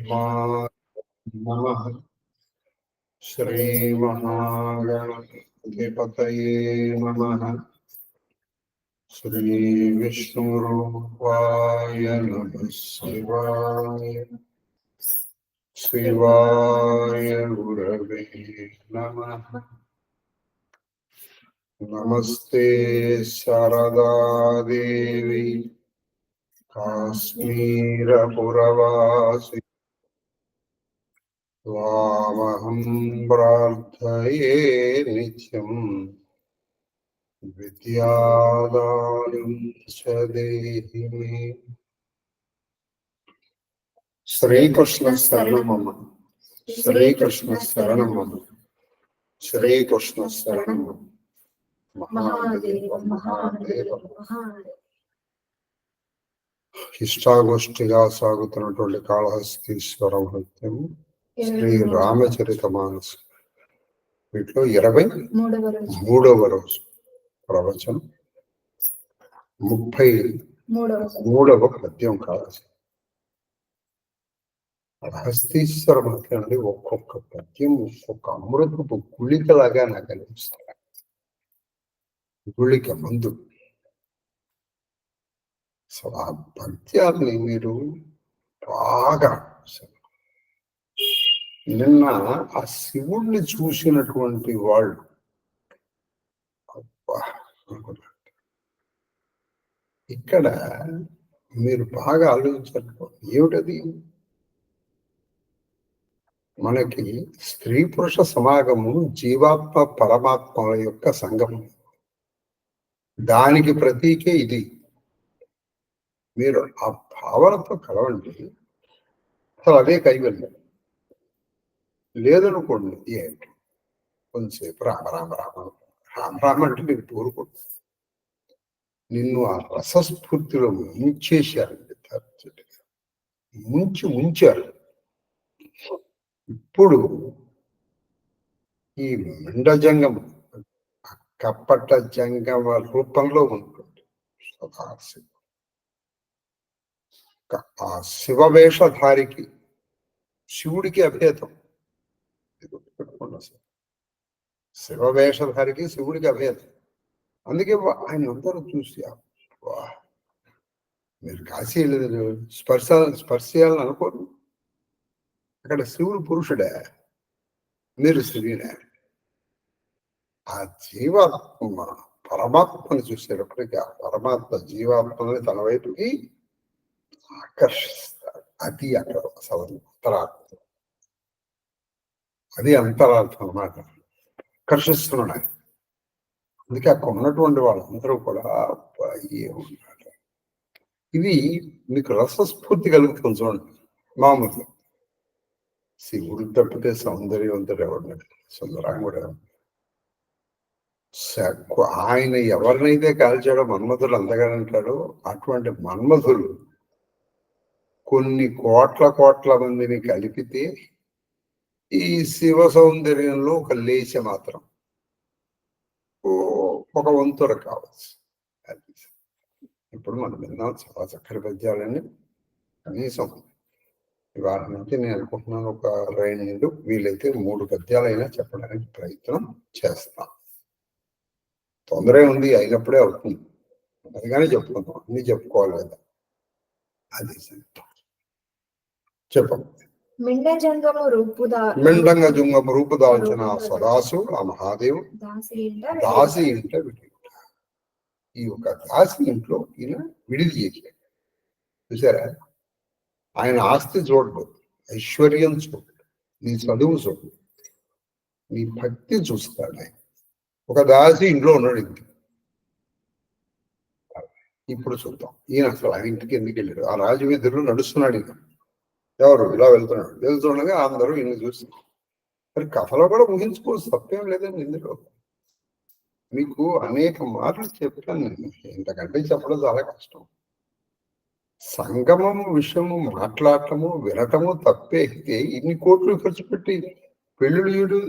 నమః. శ్రీ మహాగణాధిపతయే నమః. శ్రీ విష్ణురూపాయ నమః. శివాయ గురవే నమః. నమస్తే శారదాదేవి కాశ్మీరపురవాసి త్వామహం ప్రార్థయే నిత్యం విద్యాదానం చ దేహి మే. శ్రీకృష్ణ శరణమమ్మ. శ్రీకృష్ణ శరణమమ్మ. శ్రీకృష్ణ శరణమమ్మ. మహాదేవ మహాదేవ. ఇష్టాగోష్ఠిగా సాగుతున్నటువంటి కాళహస్తీశ్వర నృత్యం శ్రీ రామచరిత మానస్ వీటిలో 23వ రోజు ప్రవచనం 33వ పద్యం కాళహస్తి. హస్తీశ్వర నృత్యం అండి ఒక్కొక్క పద్యం ఒక్కొక్క అమృతపు గుళికలాగా నాకు అనిపిస్తుంది. గుళిక మందు. అసలు ఆ పద్యాన్ని మీరు బాగా నిన్న ఆ శివుణ్ణి చూసినటువంటి వాళ్ళు ఇక్కడ మీరు బాగా ఆలోచించారు. ఏమిటది? మనకి స్త్రీ పురుష సమాగము జీవాత్మ పరమాత్మ యొక్క సంగమం. దానికి ప్రతీకే ఇది. మీరు ఆ భావనతో కలవండి, అసలు అదే కైవల్యం. లేదనుకోండి ఏంటి కొంచెంసేపు రామ రామ రామ రామ రామ అంటే మీరు కోరుకోండి. నిన్ను ఆ రసస్ఫూర్తిలో ముంచేశారండి. ముంచారు. ఇప్పుడు ఈ మెండజంగం కప్పట జంగమ రూపంలో ఉంటుంది సదాశివ. ఆ శివవేషధారికి శివుడికి అభేదం. శివవేషధారికి శివుడికి అభేదం. అందుకే ఆయన అందరూ చూసి మీరు కాశీ స్పర్శయాలని అనుకోరు. అక్కడ శివుడు పురుషుడే, మీరు స్త్రీనే. ఆ జీవాత్మ పరమాత్మని చూసేటప్పటికీ ఆ పరమాత్మ జీవాత్మని తన వైపుకి ఆకర్షిస్తాడు. అది అక్కడ అసలు అంతరార్థం. అది అంతరార్థం అన్నమాట. ఆకర్షిస్తున్నాడు. అందుకే అక్కడ ఉన్నటువంటి వాళ్ళందరూ కూడా ఏమన్నారు, ఇది మీకు రసస్ఫూర్తి కలుగుతుంది. చూడండి, మామూలుగా శివుడు తప్పితే సౌందర్యవంతుడు ఎవరినాడు? సుందరాంగుడు. ఆయన ఎవరినైతే కాల్చాడో మన్మధుడు అందగానంటాడో అటువంటి మన్మధులు కొన్ని కోట్ల మందిని కలిపితే ఈ శివ సౌందర్యంలో ఒక లేచ మాత్రం ఒక వంతుర కావచ్చు. ఇప్పుడు మనం విన్నాం చాలా చక్కటి పద్యాలని. కనీసం ఇవాళ నుంచి నేను అనుకుంటున్నాను ఒక 2 వీలైతే 3 పద్యాలైనా చెప్పడానికి ప్రయత్నం చేస్తాం. తొందరే ఉంది, అయినప్పుడే అవుతుంది. అందుకనే చెప్పుకుందాం, అన్ని చెప్పుకోవాలి కదా. అది చెప్పండి. మెండంగ జంగము రూపుదాల్చిన సదాసు ఆ మహాదేవు దాసి ఇంట విడి. ఈ యొక్క దాసి ఇంట్లో ఈయన విడిది చేశాడు. చూసారా? ఆయన ఆస్తి చూడడు, ఐశ్వర్యం చూడడు, నీ చదువు చూడడు, నీ భక్తి చూస్తాడు. ఆయన ఒక దాసి ఇంట్లో ఉన్నాడు. ఇప్పుడు చూద్దాం ఈయన అసలు ఆయన ఇంటికి ఎందుకు వెళ్ళాడు. ఆ రాజవీధుల్లో నడుస్తున్నాడు. ఈయన ఎవరు ఇలా వెళ్తుండగా అందరూ ఈయన చూసి, మరి కథలో కూడా ముగించుకోవచ్చు, తప్పేం లేదండి. ఇందులో మీకు అనేక మాటలు చెప్పాను నేను, ఇంతకంటే చెప్పడం చాలా కష్టం. సంగమం విషయము మాట్లాడటము వినటము తప్పే అయితే ఇన్ని కోట్లు ఖర్చు పెట్టి పెళ్ళిళ్ళు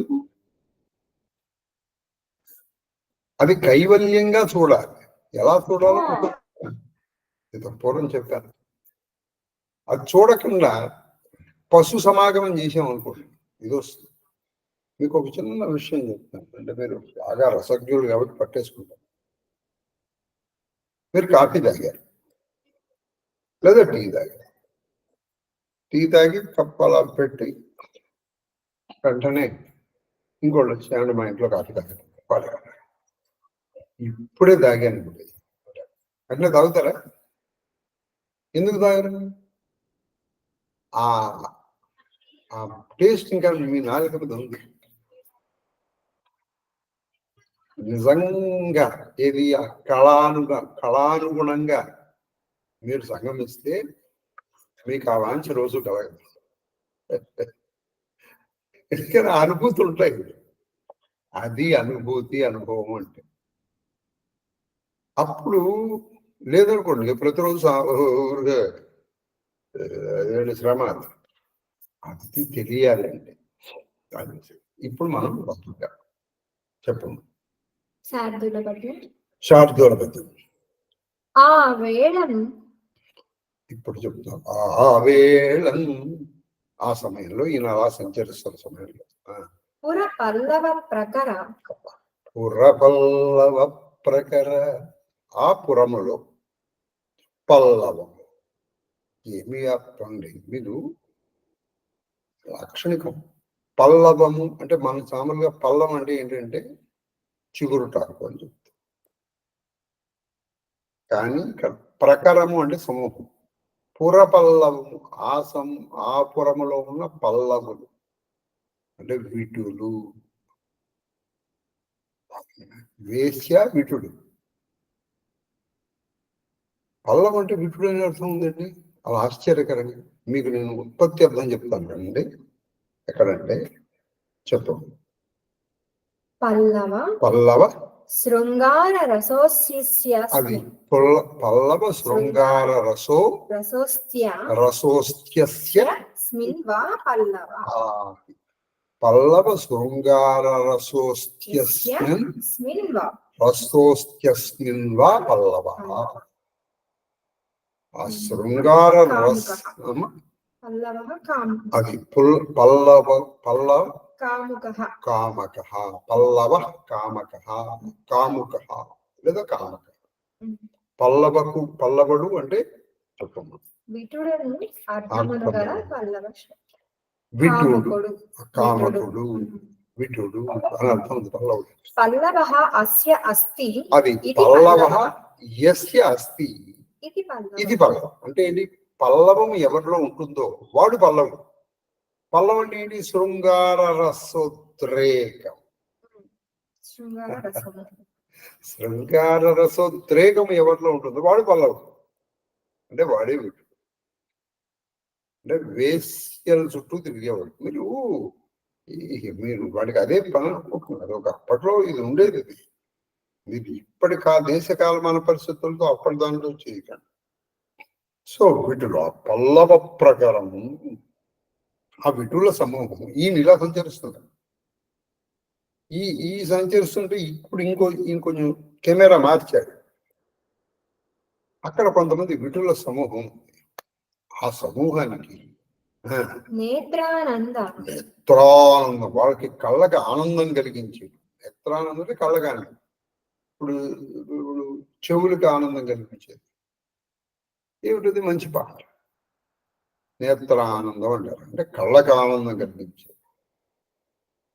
అది కైవల్యంగా చూడాలి. ఎలా చూడాలో పూర్వం చెప్పాను. అది చూడకుండా పశు సమాగమం చేసాం అనుకోండి, ఇది వస్తుంది. మీకు ఒక చిన్న విషయం చెప్తాను, అంటే మీరు బాగా రసజ్ఞులు కాబట్టి పట్టేసుకుంటారు. మీరు కాఫీ తాగారు లేదా టీ తాగారు, టీ తాగి కప్పు అలా పెట్టి వెంటనే ఇంకోళ్ళు వచ్చి మా ఇంట్లో కాఫీ తాగారు, ఇప్పుడే తాగాను వెంటనే తాగుతారా? ఎందుకు తాగరు? ఆ టేస్ట్ ఇంకా మీ నాలుక మీద ఉంది. నిజంగా ఏది కళానుగుణంగా మీరు సంగమిస్తే మీకు ఆ వాంఛ రోజు కలగదు. ఎందుకని అనుభూతులు ఉంటాయి, అది అనుభూతి అనుభవం అంటే. అప్పుడు లేదనుకోండి ప్రతిరోజు శ్రమ, అది తెలియాలండి. ఇప్పుడు మనం బతుకుతాం. చెప్పండి. శార్దూల పద్యం ఆ వేళను ఇప్పుడు చెప్తాం. ఆ వేళను, ఆ సమయంలో ఈయన అలా సంచరిస్తున్న సమయంలో పురపల్లవ ప్రకర, ఆ పురములో పల్లవం ఏమి అర్థండి మీరు లాక్షణికం. పల్లవము అంటే మన సామాన్యంగా పల్లం అంటే ఏంటంటే చిగురుటాకు అని చెప్తాం, కానీ ప్రకరము అంటే సమూహం. పురపల్లవము ఆ పురములో ఉన్న పల్లవులు అంటే విటులు, వేశ్య విటుడు. పల్లం అంటే విటుడు అనే అర్థం ఉందండి. అలా ఆశ్చర్యకరంగా మీకు నేను ఉత్పత్తి అర్థం చెప్తాను అండి. ఎక్కడంటే చెప్పండి. పల్లవ శృంగార రసోస్య, అది పల్లవ శృంగార రసోస్త్యస్య స్మిన్ వా పల్లవ. పల్లవ శృంగార రసోస్త్యస్మిన్ వా పల్లవ. ఆ శృంగార రస అది పల్లవ కామక, పల్లవ కామక, కాముక లేదా కామక. పల్లవడు అంటే చెప్పమ్మా విటుడు, కామకుడు, విటుడు అని అర్థం. పల్లవుడు పల్లవ అస్య అస్తి, అది పల్లవ యస్య అస్తి ఇది పల్లవం. అంటే ఏంటి? పల్లవం ఎవరిలో ఉంటుందో వాడు పల్లవుడు. పల్లవం అంటే ఏంటి? శృంగార రసోద్రేకం. శృంగార రసోద్రేకం ఎవరిలో ఉంటుందో వాడు పల్లవుడు, అంటే వాడే విటుడు. అంటే వేశ్యల చుట్టూ తిరిగేవాడు. మీరు వాడికి అదే పని అనుకుంటున్నారు. ఒక అప్పట్లో ఇది ఉండేది. మీరు ఇప్పటి దేశ కాలమాన పరిస్థితులతో అప్పటి దానిలో చేయకండి. సో విటులు ఆ పల్లవ ప్రకారము, ఆ విటుల సమూహం ఈయన ఇలా సంచరిస్తుంది. ఈ సంచరిస్తుంటే ఇప్పుడు ఇంకొంచెం కెమెరా మార్చాడు. అక్కడ కొంతమంది విటుల సమూహం, ఆ సమూహానికి నేత్రానందం, వాళ్ళకి కళ్ళకి ఆనందం కలిగించేది. నేత్రానందం అంటే కళ్ళకి ఆనందం. ఇప్పుడు చెవులకి ఆనందం కల్పించేది ఏమిటది? మంచి పాట. నేత్రానందం అంటారు, అంటే కళ్ళకి ఆనందం కల్పించేది.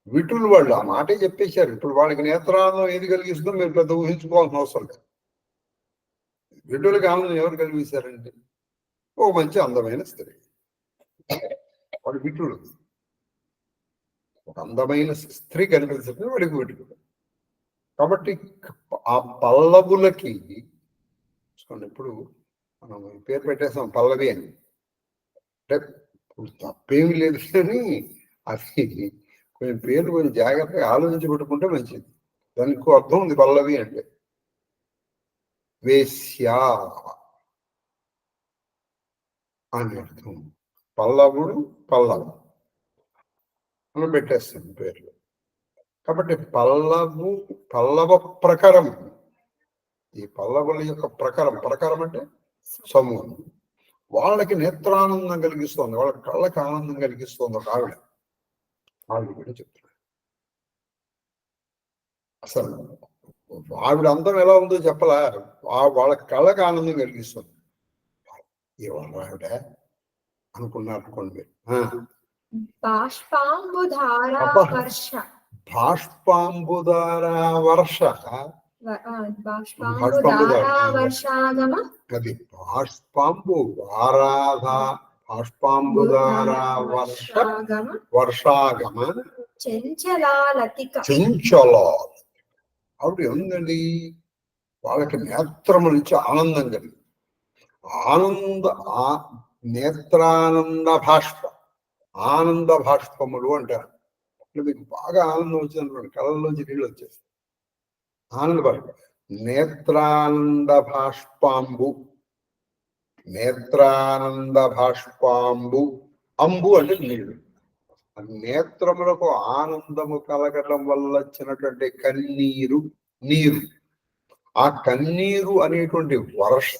విటులు వాళ్ళు ఆ మాటే చెప్పేశారు. ఇప్పుడు వాళ్ళకి నేత్రానందం ఏది కలిగిస్తుందో మీరు పెద్ద ఊహించుకోవాల్సిన అవసరం లేదు. విటులకి ఆనందం ఎవరు కలిగించారంటే ఓ మంచి అందమైన స్త్రీ. వాడు విటుడు. ఒక అందమైన స్త్రీ కనిపించడం వాడికి విటుడు. కాబట్టి ఆ పల్లవులకి ఇప్పుడు మనం పేరు పెట్టేస్తాం పల్లవి అని, అంటే తప్పేమీ లేదు, కానీ అది కొంచెం పేర్లు కొంచెం జాగ్రత్తగా ఆలోచించి పెట్టుకుంటే మంచిది. దానికి అర్థం ఉంది. పల్లవి అంటే వేశ్య అని అర్థం. పల్లవుడు, మనం పెట్టేస్తాం పేర్లు. కాబట్టి పల్లవ ప్రకారం, ఈ పల్లవుల యొక్క ప్రకారం అంటే సమూహం. వాళ్ళకి నేత్రానందం కలిగిస్తోంది, వాళ్ళ కళ్ళకి ఆనందం కలిగిస్తోంది ఒక ఆవిడ కూడా చెప్తున్నారు. అసలు ఆవిడ అందం ఎలా ఉందో చెప్పలా, వాళ్ళ కళ్ళకి ఆనందం కలిగిస్తుంది. ఎవరు ఆవిడ అనుకున్నారనుకోండి. బాష్పాంబుధారా వర్ష, బాష్పాంబుధారా వర్ష, బాష్పాంబుధారా వర్షాగమ, అది బాష్పాంబు వారాధా, బాష్పాంబుధారా వర్ష వర్షాగమ చెంచలాలతిక, చెంచలాలు. ఆవిడ ఏముందండి, వాళ్ళకి నేత్రము నుంచి ఆనందం కలిగి నేత్రానంద బాష్ప, ఆనంద బాష్పములు అంటారు. మీకు బాగా ఆనందం వచ్చిందనుకోండి, కళ్ళల్లోంచి నీళ్ళు వచ్చేస్తాయి. ఆనంద బాష్ప, నేత్రానంద బాష్పాంబు, నేత్రానంద బాష్పాంబు, అంబు అంటే నీళ్ళు. నేత్రములకు ఆనందము కలగటం వల్ల వచ్చినటువంటి కన్నీరు, నీరు. ఆ కన్నీరు అనేటువంటి వర్ష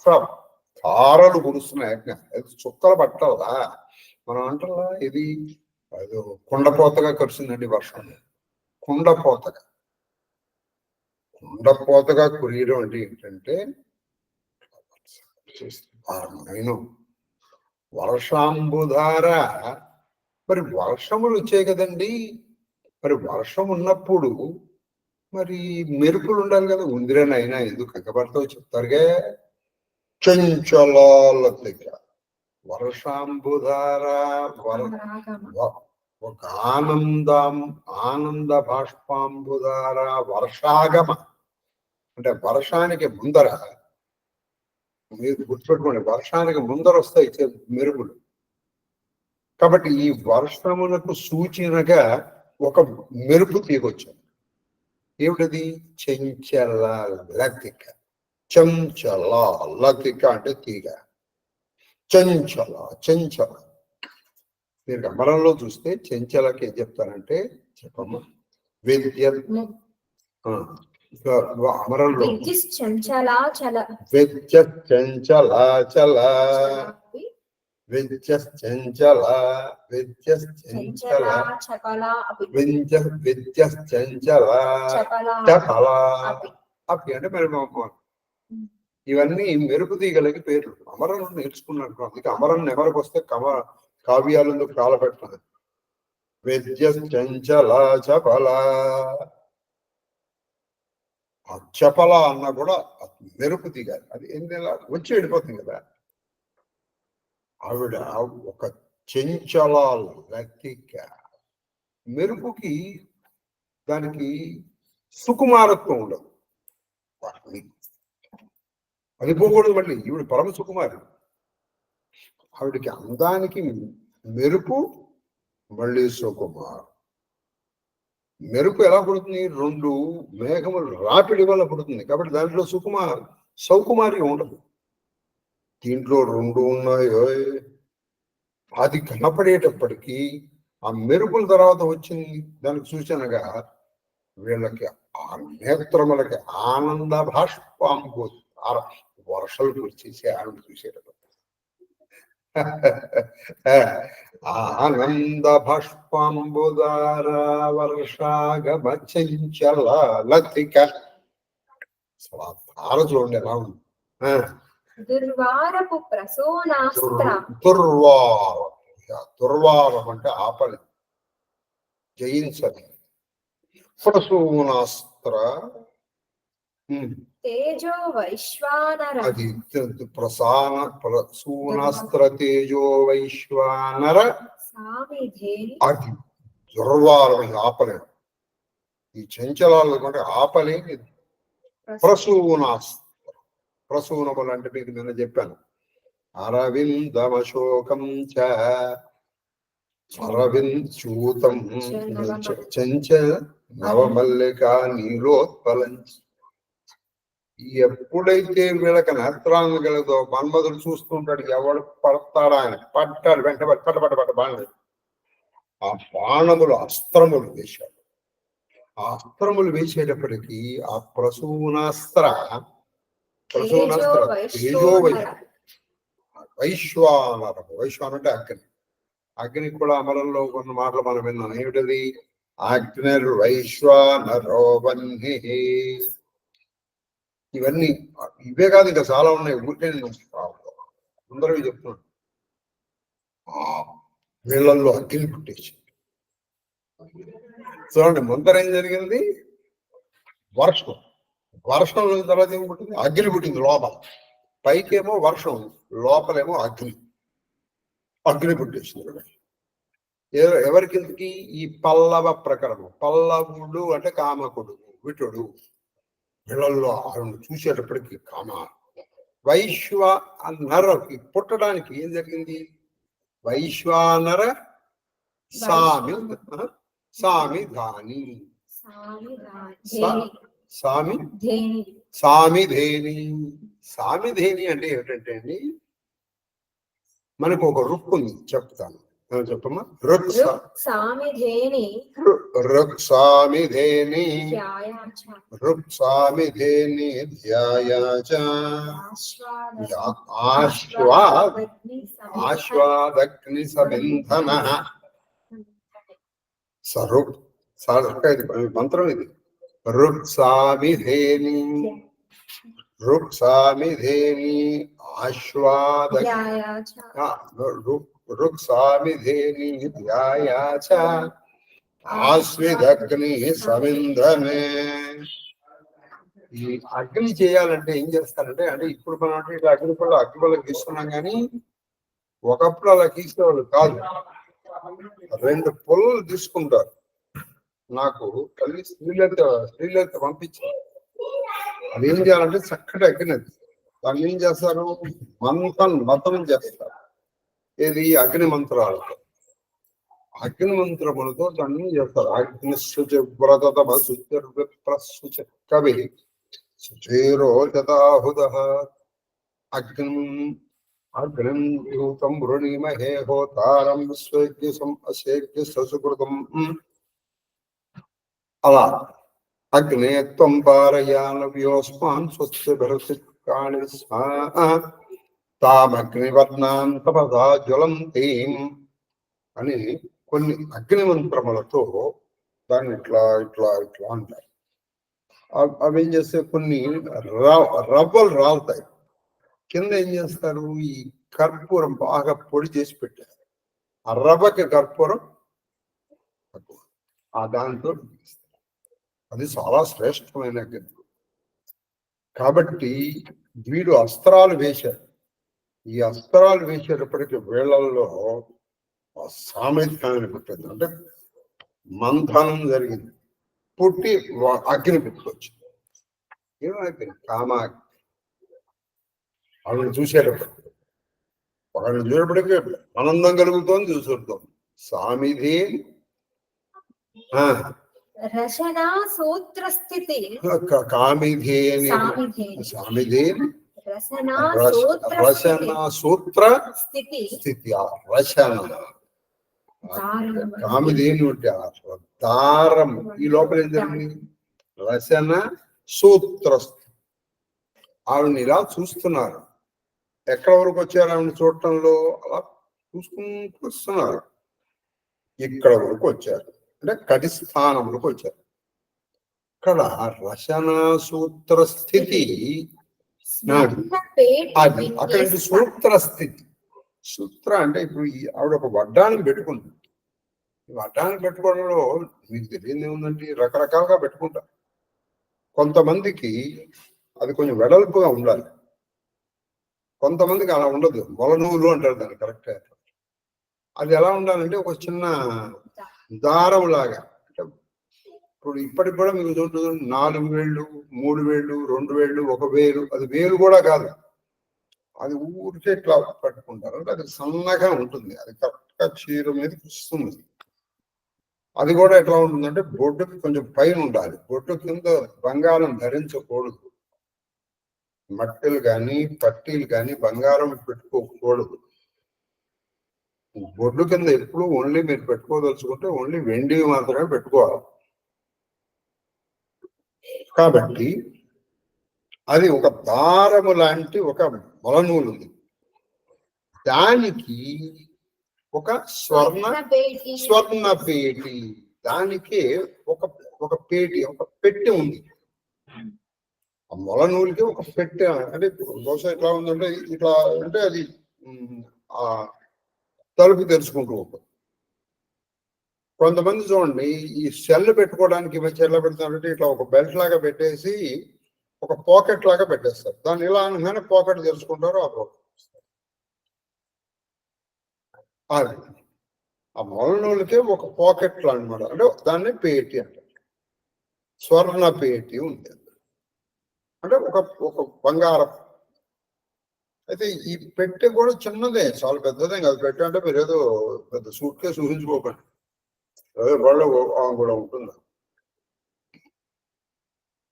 ధారలు కురుస్తున్నాయి. చుక్కలు పట్టాలా మనం అంటలా, ఇది అది కుండపోతగా కురిసిందండి వర్షం. కుండపోతగా కురియడం అంటే ఏంటంటే వర్షాంబుధార. మరి వర్షములు వచ్చాయి కదండి, మరి వర్షం ఉన్నప్పుడు మరి మెరుపులు ఉండాలి కదా. ఉందిరనైనా ఎందుకు కంకపడతావు చెప్తారుగా. చెంచలాలతిక వర్షాంబుధార, ఒక ఆనంద బాష్పాంబుధార వర్షాగమ అంటే వర్షానికి ముందర. మీరు గుర్తుపెట్టుకోండి, వర్షానికి ముందర వస్తాయి మెరుపులు. కాబట్టి ఈ వర్షములకు సూచనగా ఒక మెరుపు తీగొచ్చాడు. ఏమిటది? చెంచల లతిక. చెంచల లతిక అంటే తీగ. చెంచల మీరు అమరంలో చూస్తే చెంచలకి ఏం చెప్తారంటే, చెప్పమ్మా, అమరంలో చెంచలాచల, అవి అంటే మరి ఇవన్నీ మెరుపు తీగలకి పేర్లు. అమరం నేర్చుకున్నాను, అందుకే అమరం నెమరకు వస్తే కావ్యాలను కాల పెట్టినది. చంచల చపల, ఆ చపల అన్న కూడా మెరుపు తీగ. అది ఎందులా వచ్చి వెళ్ళిపోతుంది కదా. ఆవిడ ఒక చెంచల లతిక. మెరుపుకి దానికి సుకుమారత్వం ఉండదు, అది పోకూడదు. మళ్ళీ ఈవిడ పరమ సుకుమారి. ఆవిడికి అందానికి మెరుపు, మళ్ళీ సుకుమార్. మెరుపు ఎలా పుడుతుంది? రెండు మేఘములు రాపిడి వల్ల పుడుతుంది, కాబట్టి దాంట్లో సౌకుమార్యం ఉండదు. దీంట్లో రెండు ఉన్నాయో. అది కనపడేటప్పటికీ ఆ మెరుపుల తర్వాత వచ్చింది దానికి సూచనగా వీళ్ళకి ఆ నేత్రములకి ఆనంద బాష్పాంబు వర్షాలు కురిచేసి ఆవిడ చూసేటప్పుడు ఆనంద బాష్పాంబుదార వర్షాగమ చెంచల లతిక. ధార చూడండి ఎలా ఉంది. దుర్వారపు ప్రసూనాస్త్ర, దుర్వారం అంటే ఆపలి, జయించని. ప్రసూనాస్త్ర తేజో వైశ్వానర, అది ప్రసూనాస్త్ర తేజో వైశ్వానర. అది దుర్వారం, ఆపలేము. ఈ చంచలాలు అంటే ఆపలేని ప్రసూనాస్త్ర. ప్రసూనములు అంటే మీకు నిన్న చెప్పాను. అరవిందమశోకం చ అరవిందూతం చంచల నవమల్లికా నీలోత్పలం. ఎప్పుడైతే వీళ్ళకి నేత్రాలను కలదో మన్మధుడు చూస్తుంటాడు, ఎవడు పడతాడా అని. పట్టాడు, వెంట పట్ట బాణం. ఆ బాణములు అస్త్రములు వేశాడు. ఆ అస్త్రములు వేసేటప్పటికీ ఆ ప్రసూనాస్త్ర తేజో వైశ్వానరము. వైశ్వాన అంటే అగ్ని. అగ్ని కూడా అమరంలో కొన్ని మాటలు మనం విన్నాం. ఏమిటది? అగ్నిర్వైశ్వానరో వహ్ని. ఇవన్నీ ఇవే కాదు, ఇంకా చాలా ఉన్నాయి. ఊరికే అందరూ చెప్తున్నాను. వీళ్ళల్లో అగ్ని పుట్టేసి చూడండి. ముందర ఏం జరిగింది? వర్షం. వర్షం తర్వాత ఏం పుట్టింది? అగ్ని పుట్టింది లోపల. పైకేమో వర్షం, లోపలేమో అగ్ని. అగ్ని పుట్టేసింది. ఎవరికి? ఈ పల్లవ ప్రకరణం. పల్లవుడు అంటే కామకుడు, విటుడు. వీళ్ళల్లో చూసేటప్పటికి కామ. వైశ్వానరకి పుట్టడానికి ఏం జరిగింది? వైశ్వానర సామి సామిధాని సామిధేని. సామిధేని అంటే ఏమిటంటే అండి, మనకు ఒక రుక్ ఉంది, చెప్తాను. చెప్పమ్మా. రుక్ సామిధేని. రుక్ సామిధేని ధ్యాయాచ ఆశ్వాదగ్ని సమింధన. సరుక్ ఇది మంత్రం. ఇది రుక్సామిధేని. రుక్సామిధేని రుక్సామిధేని ధ్యాయాచ ఆశ్విదగ్ని సమింధనే. ఈ అగ్ని చేయాలంటే ఏం చేస్తారంటే, అంటే ఇప్పుడు మనం ఇట్లా అగ్ని పొలం గీస్తున్నాం, కానీ ఒకప్పుడు అలా గీసేవాళ్ళు కాదు. 2 పొలలు తీసుకుంటారు. నాకు తల్లి స్త్రీలతో పంపించారు. అది ఏం చేయాలంటే చక్కటి అగ్ని. దాన్ని ఏం చేస్తారు? మతం చేస్తారు. ఏది? అగ్ని మంత్రాలతో. అగ్ని మంత్రములతో దాన్ని చేస్తారు. అగ్ని శుచిర్వ్రతమశుచిర్విప్రశుచ కవి శుచేరోచతాహుద అగ్నిం యూతం వృణీమహే హోతారం అశేగ్య ససుకృతం. అలా అగ్నే త్వం పారయానవ్యోస్మాన్ స్వస్తిభరసికాని తామగ్నివర్ణాం తపసా జ్వలంతీం అని కొన్ని అగ్ని మంత్రములతో దాన్ని ఇట్లా ఇట్లా ఇట్లా అంటారు. అవి ఏం చేస్తే కొన్ని రవ్వలు రాలుతాయి. కింద ఏం చేస్తారు? ఈ కర్పూరం బాగా పొడి చేసి పెట్టారు. ఆ రవ్వకి కర్పూరం దాంతో అది చాలా శ్రేష్టమైన అగ్ని. కాబట్టి వీడు అస్త్రాలు వేశారు. ఈ అస్త్రాలు వేసేటప్పటికి వేళల్లో సామర్థ్యాన్ని పుట్టింది. అంటే మంథనం జరిగింది. పుట్టి అగ్ని పుట్టుకొచ్చింది. ఏమైపోయింది? కామాగ్ని. వాళ్ళని చూసేటప్పటికి ఆనందం కలుగుతోంది. చూసేటోంది సామిధే రచనా సూత్ర స్థితి కామిధేని. సామిధేని రచన సూత్ర స్థితి. రచన కామిధేని అంటే దారం. ఈ లోపల ఏం జరిగింది? రచన సూత్ర. ఆవిడని ఇలా చూస్తున్నారు. ఎక్కడ వరకు వచ్చారు ఆవిడని చూడటంలో? అలా చూసుకుంటూ వస్తున్నారు. ఇక్కడ వరకు వచ్చారు, అంటే కటి స్థానంలోకి వచ్చారు. ఇక్కడ రచన సూత్ర స్థితి అది. అక్కడ సూత్ర స్థితి. సూత్ర అంటే ఇప్పుడు ఆవిడ ఒక వడ్డానికి పెట్టుకుంది. వడ్డానికి పెట్టుకోవడంలో మీకు తెలియదు ఏముందండి, రకరకాలుగా పెట్టుకుంటారు. కొంతమందికి అది కొంచెం వెడల్పుగా ఉండాలి, కొంతమందికి అలా ఉండదు. మొలనూలు అంటారు దాన్ని. కరెక్ట్. అది ఎలా ఉండాలంటే ఒక చిన్న దారం లాగా. అంటే ఇప్పుడు ఇప్పటికి కూడా మీకు చూడండి, 4 వేళ్ళు, 3 వేళ్ళు, 2 వేళ్ళు, 1 వేలు. అది వేలు కూడా కాదు, అది ఊరికే ఇట్లా పట్టుకుంటారు. అంటే అది సన్నగా ఉంటుంది. అది కరెక్ట్ గా చీర మీద వస్తుంది. అది కూడా ఎట్లా ఉంటుందంటే బొడ్డుకి కొంచెం పైన ఉండాలి. బొడ్డు కింద బంగారం ధరించకూడదు. మట్టెలు కానీ పట్టీలు కానీ బంగారం పెట్టుకోకూడదు. బొడ్డు కింద ఎప్పుడు ఓన్లీ మీరు పెట్టుకోదలుచుకుంటే ఓన్లీ వెండి మాత్రమే పెట్టుకోవాలి. కాబట్టి అది ఒక దారము లాంటి ఒక మొలనూలు ఉంది. దానికి ఒక స్వర్ణ పేటి, దానికి ఒక ఒక పేటి, ఒక పెట్టె ఉంది. ఆ మొల నూలుకి ఒక పెట్టె, అంటే బహుశా ఎట్లా ఉందంటే ఇట్లా అంటే అది ఆ తలుపు తెరుచుకుంటూ ఉంటుంది. కొంతమంది చూడండి ఈ సెల్ పెట్టుకోవడానికి మధ్య ఎలా పెడతారంటే ఇట్లా ఒక బెల్ట్ లాగా పెట్టేసి ఒక పాకెట్ లాగా పెట్టేస్తారు. దాన్ని ఇలా అనగానే పాకెట్ తెరుచుకుంటారు. ఆ మొల నూలుకే ఒక పాకెట్ లా అనమాట, అంటే దాన్ని పేటి అంటారు. స్వర్ణ పేటి ఉంది, అంటే ఒక ఒక బంగారం. అయితే ఈ పెట్టె కూడా చిన్నదే, చాలా పెద్దదే కాదు. పెట్టె అంటే మీరు ఏదో పెద్ద సూట్ కేసు ఊహించుకోకండి, అదే వాళ్ళు కూడా ఉంటుంది.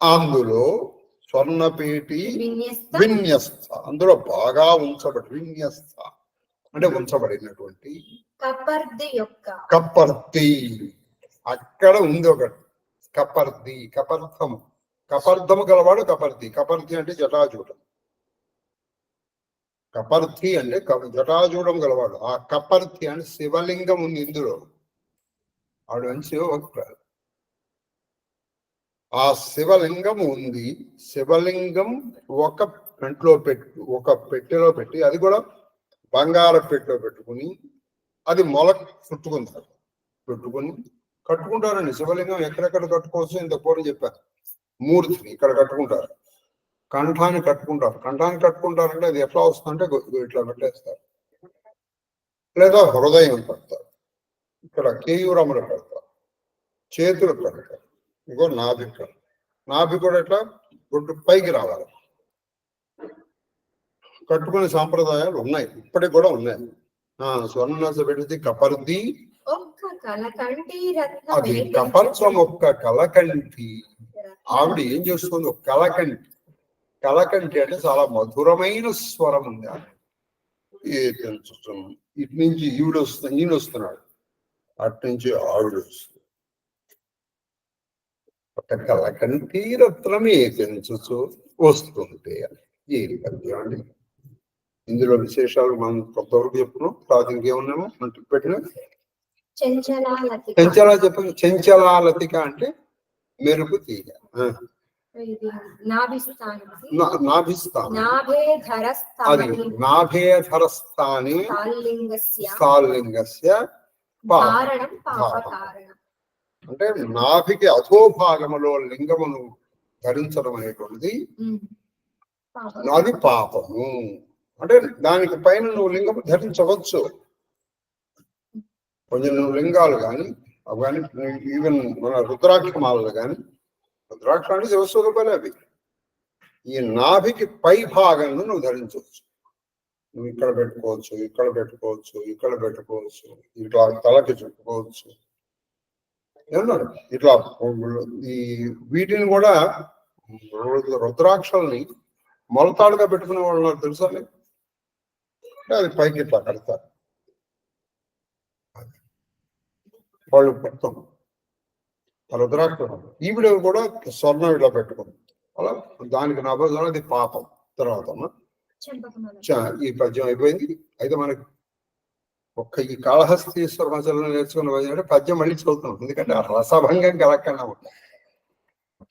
అందులో స్వర్ణపేటి విన్యస్త, అందులో బాగా ఉంచబడి, విన్యస్త అంటే ఉంచబడినటువంటి కపర్ది, అక్కడ ఉంది ఒకటి కపర్ది, కపర్ధము గలవాడు కపర్ది. కపర్ది అంటే జటాజూటం, కపర్ది అంటే జటాజూటం గలవాడు. ఆ కపర్ది అంటే శివలింగం ఉంది ఇందులో, ఆడు అని శివభక్తుడు. ఆ శివలింగం ఉంది. శివలింగం ఒక పెట్టెలో పెట్టి, అది కూడా బంగారం పెట్టెలో పెట్టుకుని, అది మొల పెట్టుకుని కట్టుకుంటారండి. శివలింగం ఎక్కడెక్కడ కట్టుకోవచ్చు ఇంత పూర్వం చెప్పారు. మూర్తిని ఇక్కడ కట్టుకుంటారు, కంఠాన్ని కట్టుకుంటారంటే అది ఎట్లా వస్తుందంటే ఇట్లా పెట్టేస్తారు, లేదా హృదయం పెడతారు, ఇక్కడ కేయూరములు పెడతారు, చేతులు పెడతారు, ఇంకో నాభి కూడా ఎట్లా గుడ్డు పైకి రావాలి. కట్టుకునే సాంప్రదాయాలు ఉన్నాయి, ఇప్పటికి కూడా ఉన్నాయి. స్వర్ణ పెడితే కపర్ది, అది కపర్చం ఒక్క కలకంటి. ఆవిడ ఏం చేస్తుంది, ఒక కలకంటి అంటే చాలా మధురమైన స్వరం ఉంది. ఇటు నుంచి ఈయన వస్తున్నాడు, అటు నుంచి ఆవిడ వస్తుంది. ఒక కలకంటి రత్నమే పెంచుతూ వస్తుంటే ఏది పద్యం అండి. ఇందులో విశేషాలు మనం కొంతవరకు చెప్పుకున్నాం. తర్వాత ఇంకేమున్నామో మనకి పెట్టిన చెంచలాలతిక అంటే మెరుపు తీగ. అది నాభేధరస్థాని స్థాలింగస్య అంటే నాభికి అధోభాగములో లింగమును ధరించడం అనేటువంటిది అది పాపము. అంటే దానికి పైన నువ్వు లింగము ధరించవచ్చు. కొంచెం నువ్వు లింగాలు కానీ అవి కానీ, ఈవెన్ మన రుద్రాక్ష మాలలు కానీ, రుద్రాక్ష అంటే శివస్వరూపాలే అవి. ఈ నాభికి పై భాగంలో నువ్వు ధరించవచ్చు. నువ్వు ఇక్కడ పెట్టుకోవచ్చు, ఇక్కడ పెట్టుకోవచ్చు, ఇక్కడ పెట్టుకోవచ్చు, ఇట్లా తలకి చుట్టుకోవచ్చు. ఏమన్నాడు ఇట్లా ఈ వీటిని కూడా రుద్రాక్షల్ని మొలతాడుగా పెట్టుకునే వాళ్ళు నాకు తెలుసా, అది పైకి ఇట్లా కడతారు వాళ్ళు మొత్తం. రుద్రాక్ష ఈవిడ కూడా స్వర్ణం ఇట్లా పెట్టుకుంది అలా, దానికి నా బదులు అది పాపం. తర్వాత ఈ పద్యం అయిపోయింది. అయితే మనకి ఒక్క ఈ కాళహస్తీశ్వర మధ్యలో నేర్చుకున్న పద్యం అంటే పద్యం మళ్ళీ చదువుతున్నాం, ఎందుకంటే ఆ రసభంగం కలక్కన్నా ఉంటాం.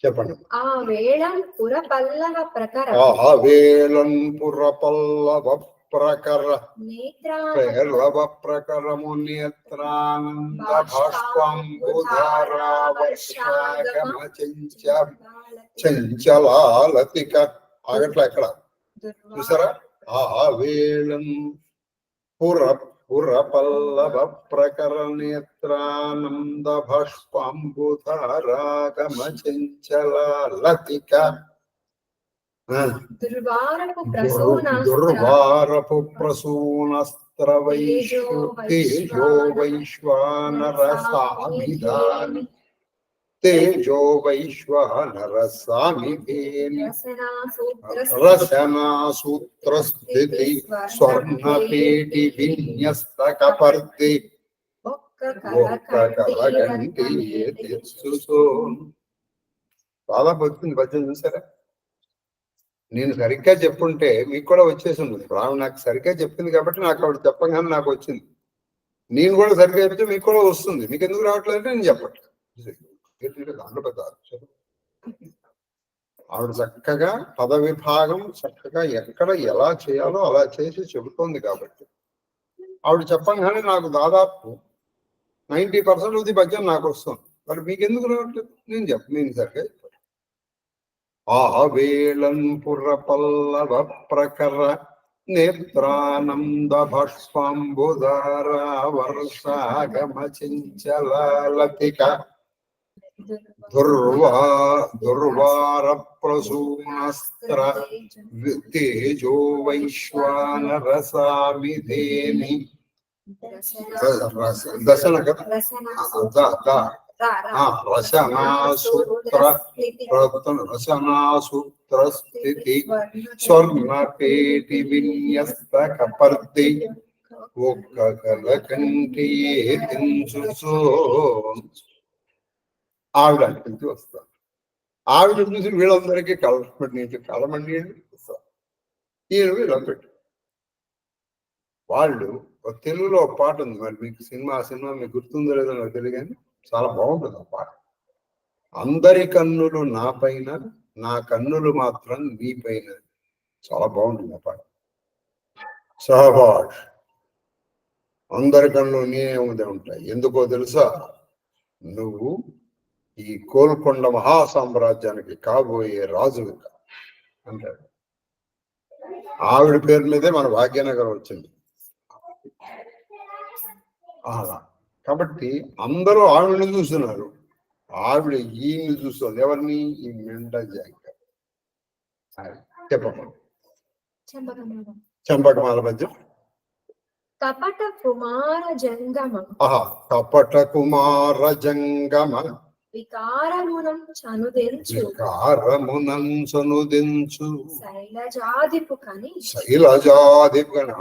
చెప్పండి. ఆ వేళం పురపల్లవ ప్రకర పేర్లవ ప్రకరము నేత్రానంద భాష్పాంబుధారావర్షాగమ చంచలాలతిక. ఆగట్లా ఎక్కడ చూసారా? ఆ వేళం పురపల్లవ ప్రకర నేత్రానంద భాష్పాంబుధారాగమ చంచలాలతిక. దుర్వారపు ప్రసూనస్త్ర తేజో వైశ్వానర సామిధాని తేజో వైశ్వానర సామిధేని రచనా సూత్ర స్థితి స్వర్ణపేటి విన్యస్త కపర్ది కలగంటి. చాలా వచ్చింది పద్యం చూసారా? నేను సరిగ్గా చెప్పుంటే మీకు కూడా వచ్చేసి ఉంది. ఇప్పుడు ఆమె నాకు సరిగ్గా చెప్పింది కాబట్టి నాకు ఆవిడ చెప్పగానే నాకు వచ్చింది. నేను కూడా సరిగ్గా చెప్తే మీకు కూడా వస్తుంది. మీకు ఎందుకు రావట్లేదు అంటే నేను చెప్పట్లేదు. దాంట్లో పెద్ద ఆవిడ చక్కగా పద విభాగం చక్కగా ఎక్కడ ఎలా చేయాలో అలా చేసి చెబుతోంది కాబట్టి ఆవిడ చెప్పగానే నాకు దాదాపు 90% భజ్యం నాకు వస్తుంది. మరి మీకు ఎందుకు రావట్లేదు? నేను సరిగ్గా చెప్పాను. ఆవేళం పురపల్లవ ప్రకర నేత్రానంద భస్వాంబుధారా వర్షాగమ చించలతిక దుర్వార ప్రసూనస్త్ర తేజో వైశ్వానరసామిధేని దశన రసనాసూత్ర స్థితి స్వర్ణపేటి విన్యస్త కపర్ది ఒక్క కలకంఠి ఆవిడ అనిపించి వస్తారు. ఆవిడ చూసి వీళ్ళందరికీ కలమండి వస్తారు. ఈయన వీళ్ళ పెట్టు వాళ్ళు తెలుగులో ఒక పాట ఉంది. మరి మీకు సినిమా మీకు గుర్తుందో లేదో నాకు తెలియదు, కానీ చాలా బాగుంటుంది ఆ పాట. అందరి కన్నులు నా పైన, నా కన్నులు మాత్రం నీ పైన. చాలా బాగుంటుంది ఆ పాట. సహబాష్. అందరి కన్నులు నేనే ఉండే ఉంటాయి. ఎందుకో తెలుసా? నువ్వు ఈ కోల్కొండ మహాసామ్రాజ్యానికి కాబోయే రాజు అంటాడు. ఆవిడ పేరు మీదే మన భాగ్యనగరం వచ్చింది. అలా కాబట్టి అందరూ ఆవిడని చూస్తున్నారు. ఆవిడ ఈయన్ని చూస్తుంది. ఎవరిని? ఈ మెండ జాంక. చెప్పమ్మా. చంపకమాల పద్యం. కపట కుమార జంగమ. కపట కుమార జంగమ వికారమునం చనుదెంచు శైలజాదిపు కని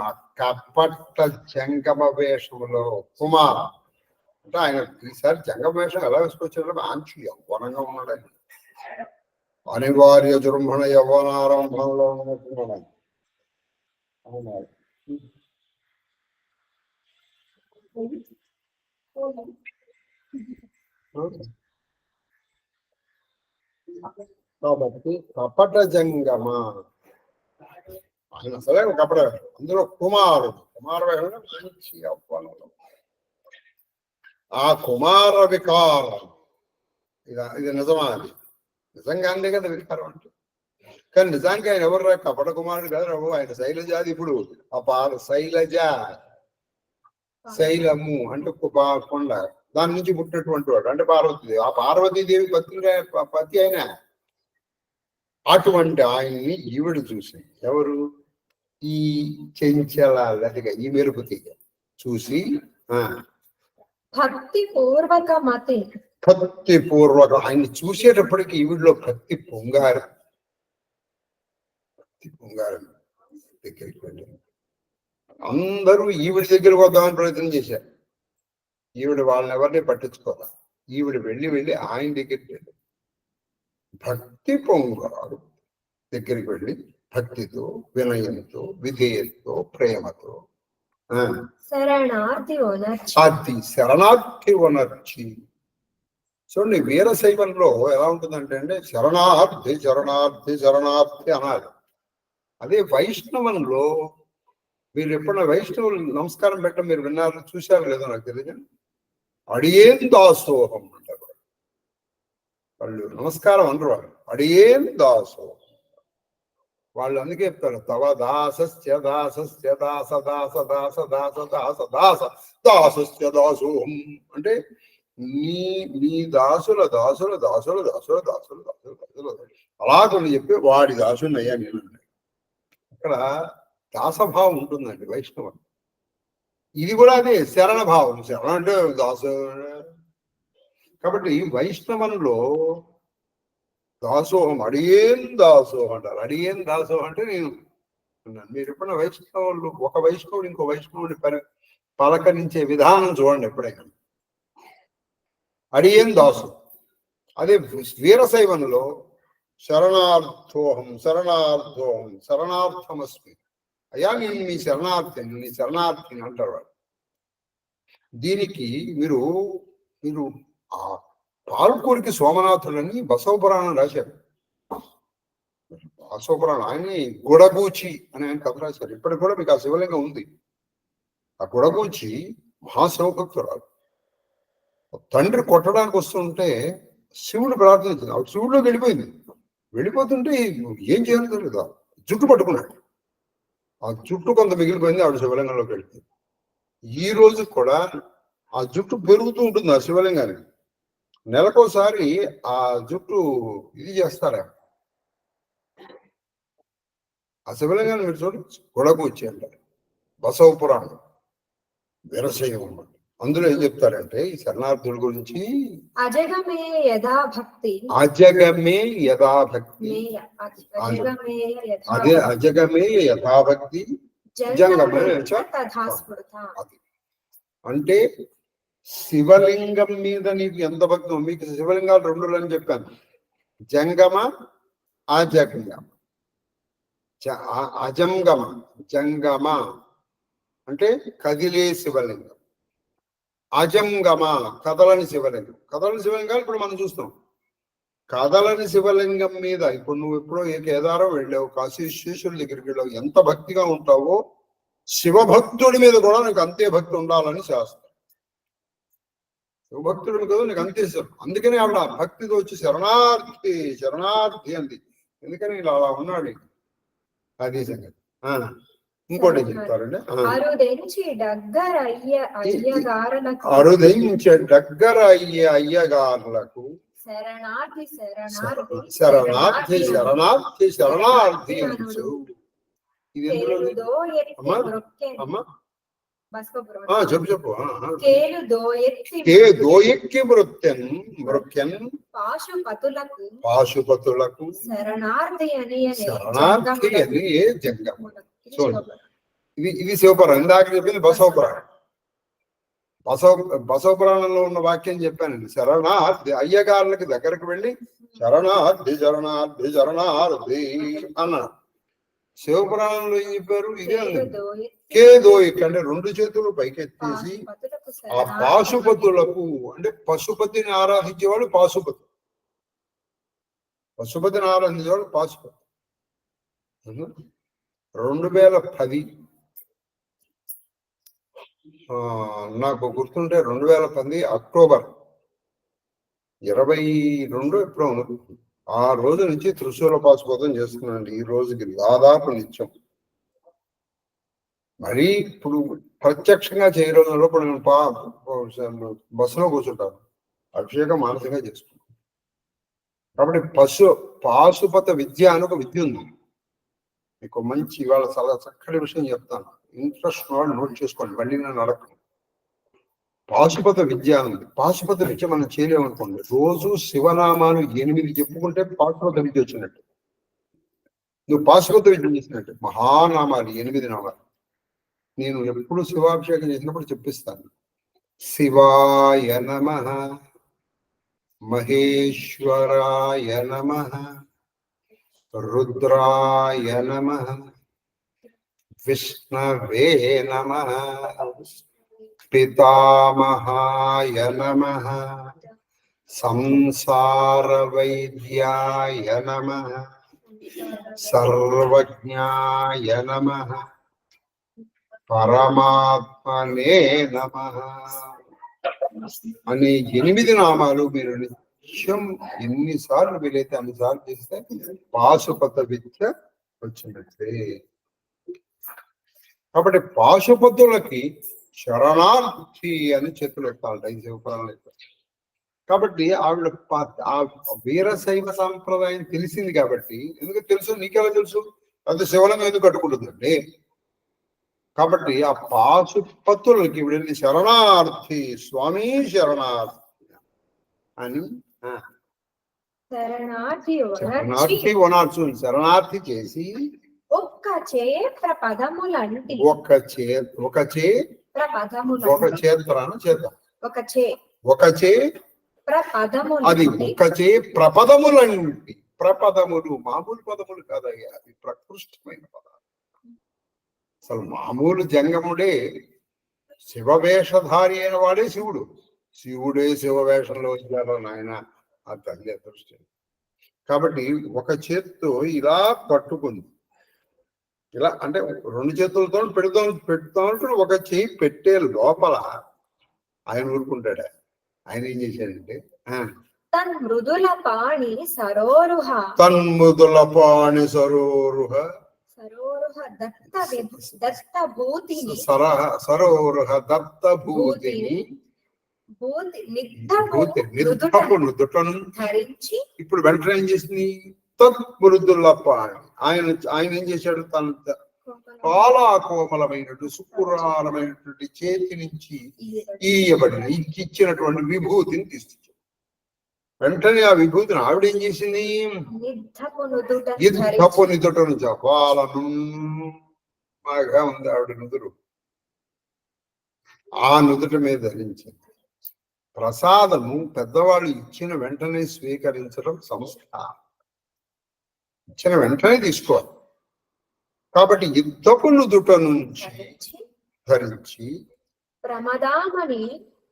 ఆ కపట జంగమ వేషములో కుమార అంటే ఆయన ఈసారి జంగమ వేషం ఎలా వేసుకొచ్చారో మంచి యవ్వనంగా ఉన్నాడు. ఆయన అనివార్య జృంభణ యవ్వనారంభంలో ఉన్నట్టున్నాడు. కాబట్టి కపట జంగమ ఆయన అసలే కపట. అందులో కుమార వేషంలో మంచి యవ్వనంలో ఆ కుమార వికారం. ఇది నిజమా? అది నిజంగానే కదా వికారం అంటే. కానీ నిజానికి ఆయన ఎవరు? కపట కుమారుడు కదా రావు. ఆయన శైలజాది. ఇప్పుడు ఆ శైలము అంటే కొండ, దాని నుంచి పుట్టినటువంటి వాడు అంటే పార్వతీదేవి. ఆ పార్వతీదేవి పతి అయినా అటువంటి ఆయన్ని ఈవిడ చూసి, ఎవరు? ఈ చెంచల లతిక, ఈ మెరుపు తీగ చూసి భక్తి పూర్వక ఆయన్ని చూసేటప్పటికి ఈవిడలో భక్తి పొంగారు దగ్గరికి వెళ్ళి అందరూ ఈవిడ దగ్గరకు వద్దామని ప్రయత్నం చేశారు. ఈవిడ వాళ్ళని ఎవరిని పట్టించుకోవాలి. ఈవిడ వెళ్ళి ఆయన దగ్గరికి వెళ్ళి భక్తి పొంగారు దగ్గరికి వెళ్ళి భక్తితో, వినయంతో, విధేయతతో, ప్రేమతో శరణార్థి వనర్చి. చూడండి, వీరశైవంలో ఎలా ఉంటుందంటే శరణార్థి శరణార్థి శరణార్థి అనాలి. అదే వైష్ణవంలో మీరు ఎప్పుడైనా వైష్ణవులు నమస్కారం పెట్టడం మీరు విన్నారు, చూశారు లేదో నాకు తెలియదు. అడియేం దాసోహం అంటారు వాళ్ళు. నమస్కారం అనరు వాళ్ళు, అడియేం దాసోహం. వాళ్ళు అందుకే చెప్తారు, తవ దాసస్య దాసస్య దాస దాస దాస దాస దాస దాస దాసస్య దాసోహం అంటే నీ దాసుల దాసుల దాసుల దాసుల దాసుల దాసుల దాసుల అలా కొన్ని చెప్పి వాడి దాసుని అయ్యా నేను. అక్కడ దాసభావం ఉంటుందండి వైష్ణవం. ఇది కూడా అదే శరణ భావం. శరణ అంటే దాసు. కాబట్టి వైష్ణవంలో దాసోహం, అడియేం దాసోహం అంటారు. అడియేం దాసోహం అంటే నేను. మీరు ఎప్పుడైనా వైష్ణవులు, ఒక వైష్ణవుడు ఇంకో వైష్ణవుని పలకరించే విధానం చూడండి ఎప్పుడైనా. అడియేం దాసు. అదే వీరశైవంలో శరణార్థోహం శరణార్థోహం శరణార్థమస్మి. అయ్యా నేను నీ శరణార్థిని అంటారు వాడు. దీనికి మీరు మీరు ఆ పాల్కూరికి సోమనాథులని బసవపురాణం రాశారు. బసవపురాణం ఆయన్ని గుడగూచి అని ఆయన కథ రాశారు. ఇప్పటికి కూడా మీకు ఆ శివలింగం ఉంది. ఆ గుడగూచి మహాశివభక్తురాలు. తండ్రి కొట్టడానికి వస్తుంటే శివుడు ప్రార్థించింది. ఆ శివుడిలోకి వెళ్ళిపోయింది. వెళ్ళిపోతుంటే ఏం చేయాలో తెలియదు. జుట్టు పట్టుకున్నాడు. ఆ జుట్టు కొంత మిగిలిపోయింది. ఆవిడ శివలింగంలోకి వెళ్ళిపోయింది. ఈ రోజు కూడా ఆ జుట్టు పెరుగుతూ ఉంటుంది ఆ శివలింగానికి. నెలకోసారి ఆ జుట్టు ఇది చేస్తారా. ఆ శివలింగాన్ని మీరు చూడండి, గొడగూచి అంటారు. బసవ పురాణం వీరశైవం అన్నమాట. అందులో ఏం చెప్తారంటే ఈ శరణార్థుల గురించి అజగమే యథాభక్తి అదే అజగమే యథాభక్తి జంగమే అంటే శివలింగం మీద నీకు ఎంత భక్తం. మీకు శివలింగాలు 2 అని చెప్పాను, జంగమ అజంగమ. అజంగమ జంగమ అంటే కదిలే శివలింగం, అజంగమ కదలని శివలింగం. కదలని శివలింగాలు ఇప్పుడు మనం చూస్తాం. కదలని శివలింగం మీద ఇప్పుడు నువ్వు ఎప్పుడో ఏ కేదారం వెళ్ళావు, కాశీ విశ్వేశ్వరుడి దగ్గరికి వెళ్ళావు, ఎంత భక్తిగా ఉంటావో శివభక్తుడి మీద కూడా నీకు అంతే భక్తి ఉండాలని శాస్త్రం. శివభక్తుడిని కదా నీకు అంతే ఇస్తారు. అందుకని ఆవిడ భక్తితో వచ్చి శరణార్థి అంది. ఎందుకని ఇలా అలా ఉన్నాడు. అది సంగతి. ఇంకోటి ఏం చెప్తారండి, అరుదించే దగ్గర అయ్యే అయ్యగారులకు శరణార్థి ఇది ఎందులో అమ్మా చెప్పు దోయెక్కి మృత్యన్ పాశుపతులకు శరణార్థి అని జంగమ. చూడండి, ఇది శివపురాణం. ఇందాక చెప్పింది బసవపురాణం. బసవపురాణంలో ఉన్న వాక్యం చెప్పానండి. శరణార్థి అయ్యగారులకి దగ్గరకు వెళ్ళి శరణార్థి అన్నాడు. శివపురాణంలో ఏం చెప్పారు? ఇదే కేదోయిక్ అంటే 2 చేతులు పైకెత్తేసి ఆ పాశుపతులకు అంటే పశుపతిని ఆరాధించేవాడు పశుపతి. పశుపతిని ఆరాధించేవాడు పాశుపతి. 2010 నాకు గుర్తుంటే 2010 అక్టోబర్ 22 ఎప్పుడో ఆ రోజు నుంచి త్రిశూల పాశుపతం చేస్తున్నానండి. ఈ రోజుకి దాదాపు నిత్యం. మరీ ఇప్పుడు ప్రత్యక్షంగా చేయడంలో ఇప్పుడు నేను బస్సులో కూర్చుంటాను, అభిషేకం మానసికంగా చేసుకుంటాను. కాబట్టి పాశుపత విద్య అని ఒక విద్య ఉంది. మీకు మంచి ఇవాళ చాలా చక్కటి విషయం చెప్తాను. ఇంట్రెస్ట్ వాళ్ళు నోట్ చేసుకోండి, మళ్ళీ నేను అడగను. పాశుపత విద్య ఉంది. పాశుపత విద్య మనం చేయలేమనుకోండి. రోజు శివనామాలు 8 చెప్పుకుంటే పాశుపత విద్య వచ్చినట్టు. నువ్వు పాశుపత విద్య చేసినట్టు. మహానామాలు 8 నామాలు. నేను ఎప్పుడు శివాభిషేకం చేసినప్పుడు చెప్పిస్తాను. శివాయ నమః, మహేశ్వరాయ నమః, రుద్రాయ నమః, విష్ణవే నమః, పితామహాయ నమః, సంసార వైద్యాయ నమః, సర్వజ్ఞాయ నమః, పరమాత్మనే నమః అనే 8 నామాలు మీరు నిత్యం ఎన్నిసార్లు వీలైతే అన్నిసార్లు చేస్తే పాశుపత విద్య వచ్చినట్లే. కాబట్టి పాశుపతులకి శరణార్థి అని చేతులు ఎత్తాలట ఈ శివపురాణంలో. కాబట్టి ఆవిడ ఆ వీరశైవ సాంప్రదాయం తెలిసింది కాబట్టి, ఎందుకు తెలుసు, నీకెలా తెలుసు? అంత శివలింగం ఎందుకు కట్టుకుంటుందండి? కాబట్టి ఆ పాశుపతులకి వెళ్ళి శరణార్థి స్వామి శరణార్థి అని శరణార్థి చేసి ఒక చే ప్రపదములంటి ప్రపదములు మామూలు పదములు కాదయ్యా, అది ప్రకృష్టమైన పదాలు. అసలు మామూలు జంగముడే శివవేషధారి అయిన వాడే శివుడు. శివుడే శివవేషంలో వచ్చారో నాయన, ఆ తల్లి అదృష్టం. కాబట్టి ఒక చేత్తో ఇలా పట్టుకుంది, ఇలా అంటే రెండు చేతులతో పెడతామంటే ఒక చేయి పెట్టే లోపల ఆయన ఊరుకుంటాడా? ఆయన ఏం చేశాడంటే తన్మృదుల పాణి సరోరుహ దత్తభూతిని ధరించి. ఇప్పుడు వెంటనే ఏం చేసింది? తన్మృదుల పాణి, ఆయన ఏం చేశాడు? తన చాలా కోమలమైనటువంటి సుకురాలమైనటువంటి చేతి నుంచి ఇచ్చినటువంటి విభూతిని తీసుకొచ్చాడు. వెంటనే ఆ విభూతిని ఆవిడ ఏం చేసింది? యుద్ధపు నుదుట నుంచి బాగా ఉంది ఆవిడ నుదురు, ఆ నుదుట మీద ధరించింది. ప్రసాదము పెద్దవాళ్ళు ఇచ్చిన వెంటనే స్వీకరించడం సంస్కారం, ఇచ్చిన వెంటనే తీసుకోవాలి. కాబట్టి యుద్ధపు నుదుట నుంచి ధరించి ప్రమదామణి,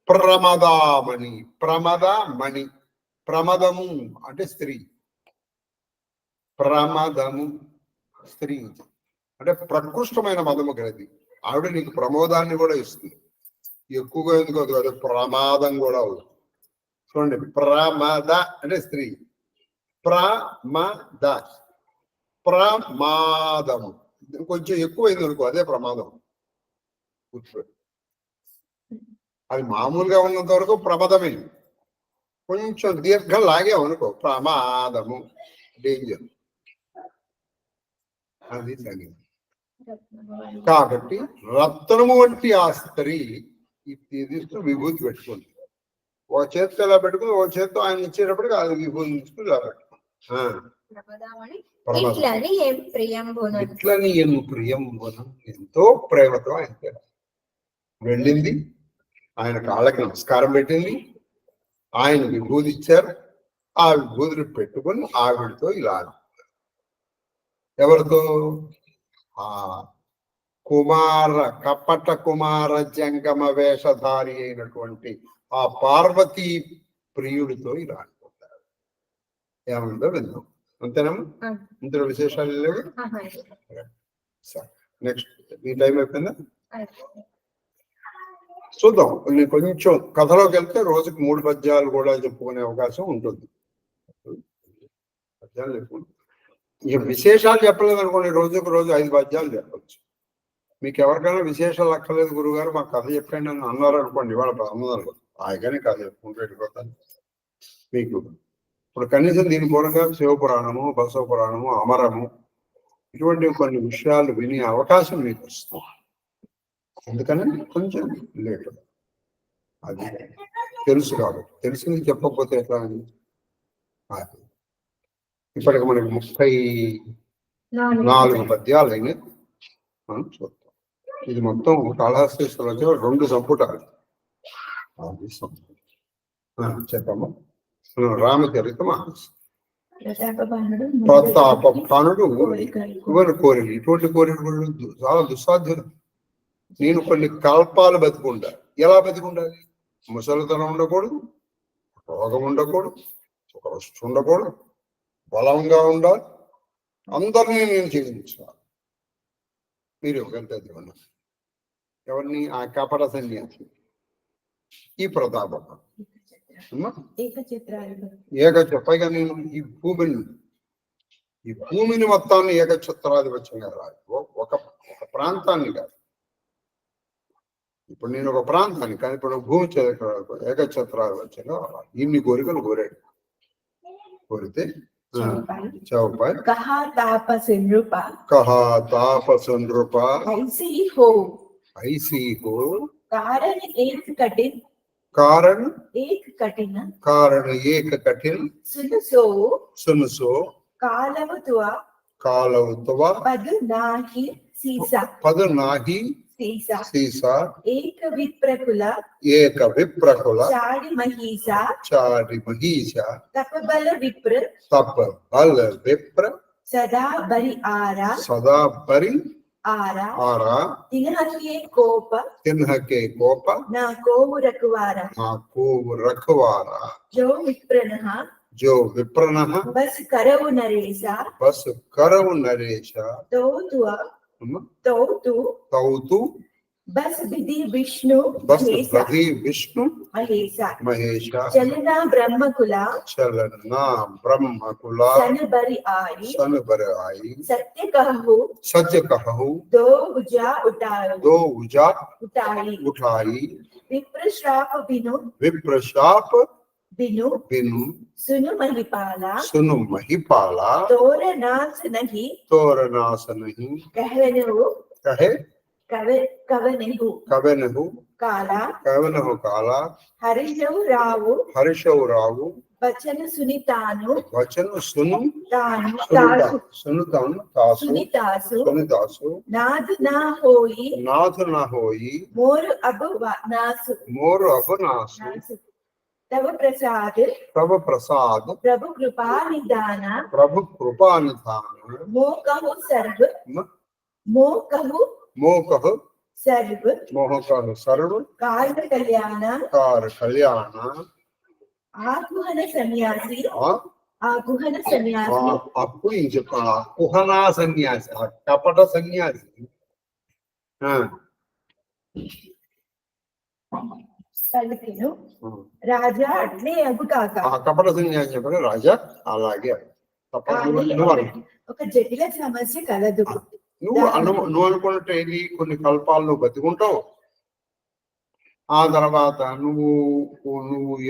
ప్రమదమణి, ప్రమదము అంటే స్త్రీ, ప్రమదము స్త్రీ అంటే ప్రకృష్టమైన మదము గలది. ఆవిడ నీకు ప్రమోదాన్ని కూడా ఇస్తుంది, ఎక్కువగా ఎందుకు కాదు, ప్రమాదం కూడా అవుతుంది. చూడండి, ప్రమద అంటే స్త్రీ, ప్రమాదము కొంచెం ఎక్కువైంది అనుకో, అదే ప్రమాదం. అది మామూలుగా ఉన్నంత వరకు ప్రమాదమే, కొంచెం దీర్ఘం లాగేమనుకో ప్రమాదము, డేంజర్. అది సంగీతం. కాబట్టి రత్నము వంటి ఆ స్త్రీ తీసుకుని విభూతి పెట్టుకుంది. ఒక చేతితో ఇలా పెట్టుకుని, ఒక చేతితో ఆయన ఇచ్చేటప్పటికి అది విభూతి తీసుకుని ఇలా పెట్టుకుంది. ఇట్లని ఏం ప్రియంబునం, ఎంతో ప్రేమతో ఆయన వెళ్ళింది, ఆయన కాళ్ళకి నమస్కారం పెట్టింది, ఆయన విభూతి ఇచ్చారు. ఆ విభూతిని పెట్టుకుని ఆవిడతో ఇలా, ఎవరితో? ఆ కపట కుమార జంగమ వేషధారి అయినటువంటి ఆ పార్వతీ ప్రియుడితో ఇలా అనుకుంటారు. ఏమందో విందాం, అంతేనమ్మా? ఇందులో విశేషాలు లేవు. నెక్స్ట్ ఈ టైం అయిపోయిందా? చూద్దాం. నేను కొంచెం కథలోకి వెళ్తే రోజుకి 3 పద్యాలు కూడా చెప్పుకునే అవకాశం ఉంటుంది. పద్యాలు చెప్పుకుంటాం. ఇక విశేషాలు చెప్పలేదు అనుకోండి, రోజుకు రోజు 5 పద్యాలు చెప్పచ్చు. మీకు ఎవరికైనా విశేషాలు అక్కర్లేదు గురుగారు మాకు కథ చెప్పండి అని అన్నారు అనుకోండి, ఇవాళ బ్రహ్మదాలు ఆయగానే కథ చెప్పుకుంటూ వెళ్ళిపోతాను. మీకు ఇప్పుడు కనీసం దీని మూలంగా శివపురాణము, బసవ పురాణము, అమరము ఇటువంటి కొన్ని విషయాలు వినే అవకాశం మీకు వస్తుంది. అందుకని కొంచెం లేట్, అది తెలుసు కాబట్టి. తెలిసింది చెప్పకపోతే ఎట్లా అని. ఇప్పటికి మనకి 34 పద్యాలు అయినాయి. మనం చూద్దాం. ఇది మొత్తం కాళహస్తీశ్వరంలో 2 సంపుటాలు. చెప్పమ్మా. రామచరితమానస. ప్రతాపభానుడు ఎవరు కోరిక, ఇటువంటి కోరికలు చాలా దుస్సాధ్యం. నేను కొన్ని కల్పాలు బతికుంటా. ఎలా బతికుండాలి? ముసలితనం ఉండకూడదు, రోగం ఉండకూడదు, ఒక వస్తు ఉండకూడదు, బలంగా ఉండాలి, అందరినీ నేను జీవించాలి. మీరు ఎవరంటే ఎవరిని? ఆ కపట సన్యాసి, ఈ ప్రతాపం. పైగా నేను ఈ భూమిని మొత్తాన్ని ఏకఛత్రాధిపత్యంగా రాదు, ఒక ప్రాంతాన్ని కాదు. ఇప్పుడు నేను ఒక ప్రాంతాన్ని, కానీ ఇప్పుడు భూమి ఏకఛత్రాధిపత్యంగా రావాలి. ఇన్ని కోరికలు కోరాడు. కోరితే చౌపాయ్ కహా తాపస నృప ऐसी हो कारण एक कठिन सुन सो कालव तुआ पद नाही సీసా ఏక విప్రకుల చాడి మహీస తపబల విప్ర సదా బరి ఆరా తిన్హకే కోప నా కోవు రఖవారా जो विप्रनः बस करऊ नरेश तो बस विधि विष्णु महेश चलना ब्रह्मकुला सन बरि आई सत्य कहु दो उजा उठाई विप्रशाप बिनु सुनु महिपाला तोरनास नहीं कवनहु काला हरिशौ रावु वचन सुनितानु सुनितासु नाद ना होई मोर अब नासु तव प्रसाद प्रभु कृपा निधान मोकहु सर्व कार कल्याण आकुहन सन्यासी कपट सन्यासी రాజా అట్లే అగు కాక కపట సన్యాసి చెప్పగా రాజా అలాగే ఒక జటిల సమస్య కలదు. నువ్వు అనుకున్నట్టు ఏది కొన్ని కల్పాలు నువ్వు బతికుంటావు. ఆ తర్వాత నువ్వు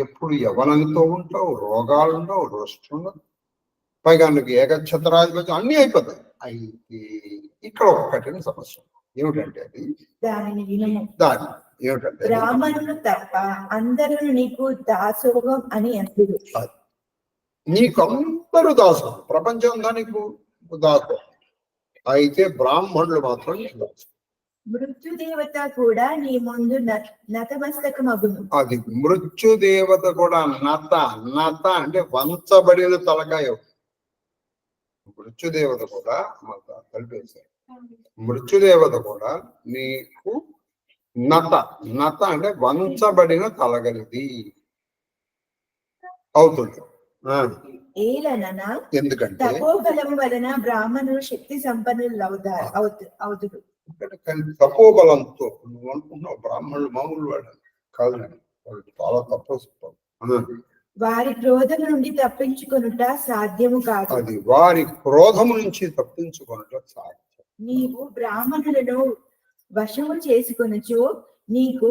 ఎప్పుడు యవనంతో ఉంటావు, రోగాలు ఉండవు, రోస్ట్ ఉండవు, పైగా నువ్వు ఏకఛత్రాధిపత్యం అన్ని అయిపోతాయి. అయితే ఇక్కడ ఒక కఠిన సమస్య ఏమిటంటే దాని ఏమిటంటే బ్రాహ్మణులు తప్ప అందరూ నీకు దాసోహం అని అంటుడు. నీకు అందరూ దాసోహం, ప్రపంచం అంతా నీకు దాసోహం, అయితే బ్రాహ్మణులు మాత్రం మృత్యుదేవత కూడా నీ ముందు నతమస్తకమగును. అది మృత్యుదేవత కూడా నత అంటే వంచబడిన తలకాయ. మృత్యుదేవత కూడా కలిపేశారు. మృత్యుదేవత కూడా నీకు నత అంటే వంచబడిన తలగలిది అవుతుంది. ఎందుకంటే తపోబలం వలన బ్రాహ్మణులు శక్తి సంపన్నులు అవుతారు. తపోబలంతో నువ్వు అనుకుంటున్నావు బ్రాహ్మణులు మామూలు వాడు కాదు, వాళ్ళు చాలా తపస్సు. వారి క్రోధం నుండి తప్పించుకొనుట సాధ్యము కాదు. అది వారి క్రోధము నుంచి తప్పించుకొనుట సాధ్యం. నీవు బ్రాహ్మణులను వశము చేసుకొనచో నీకు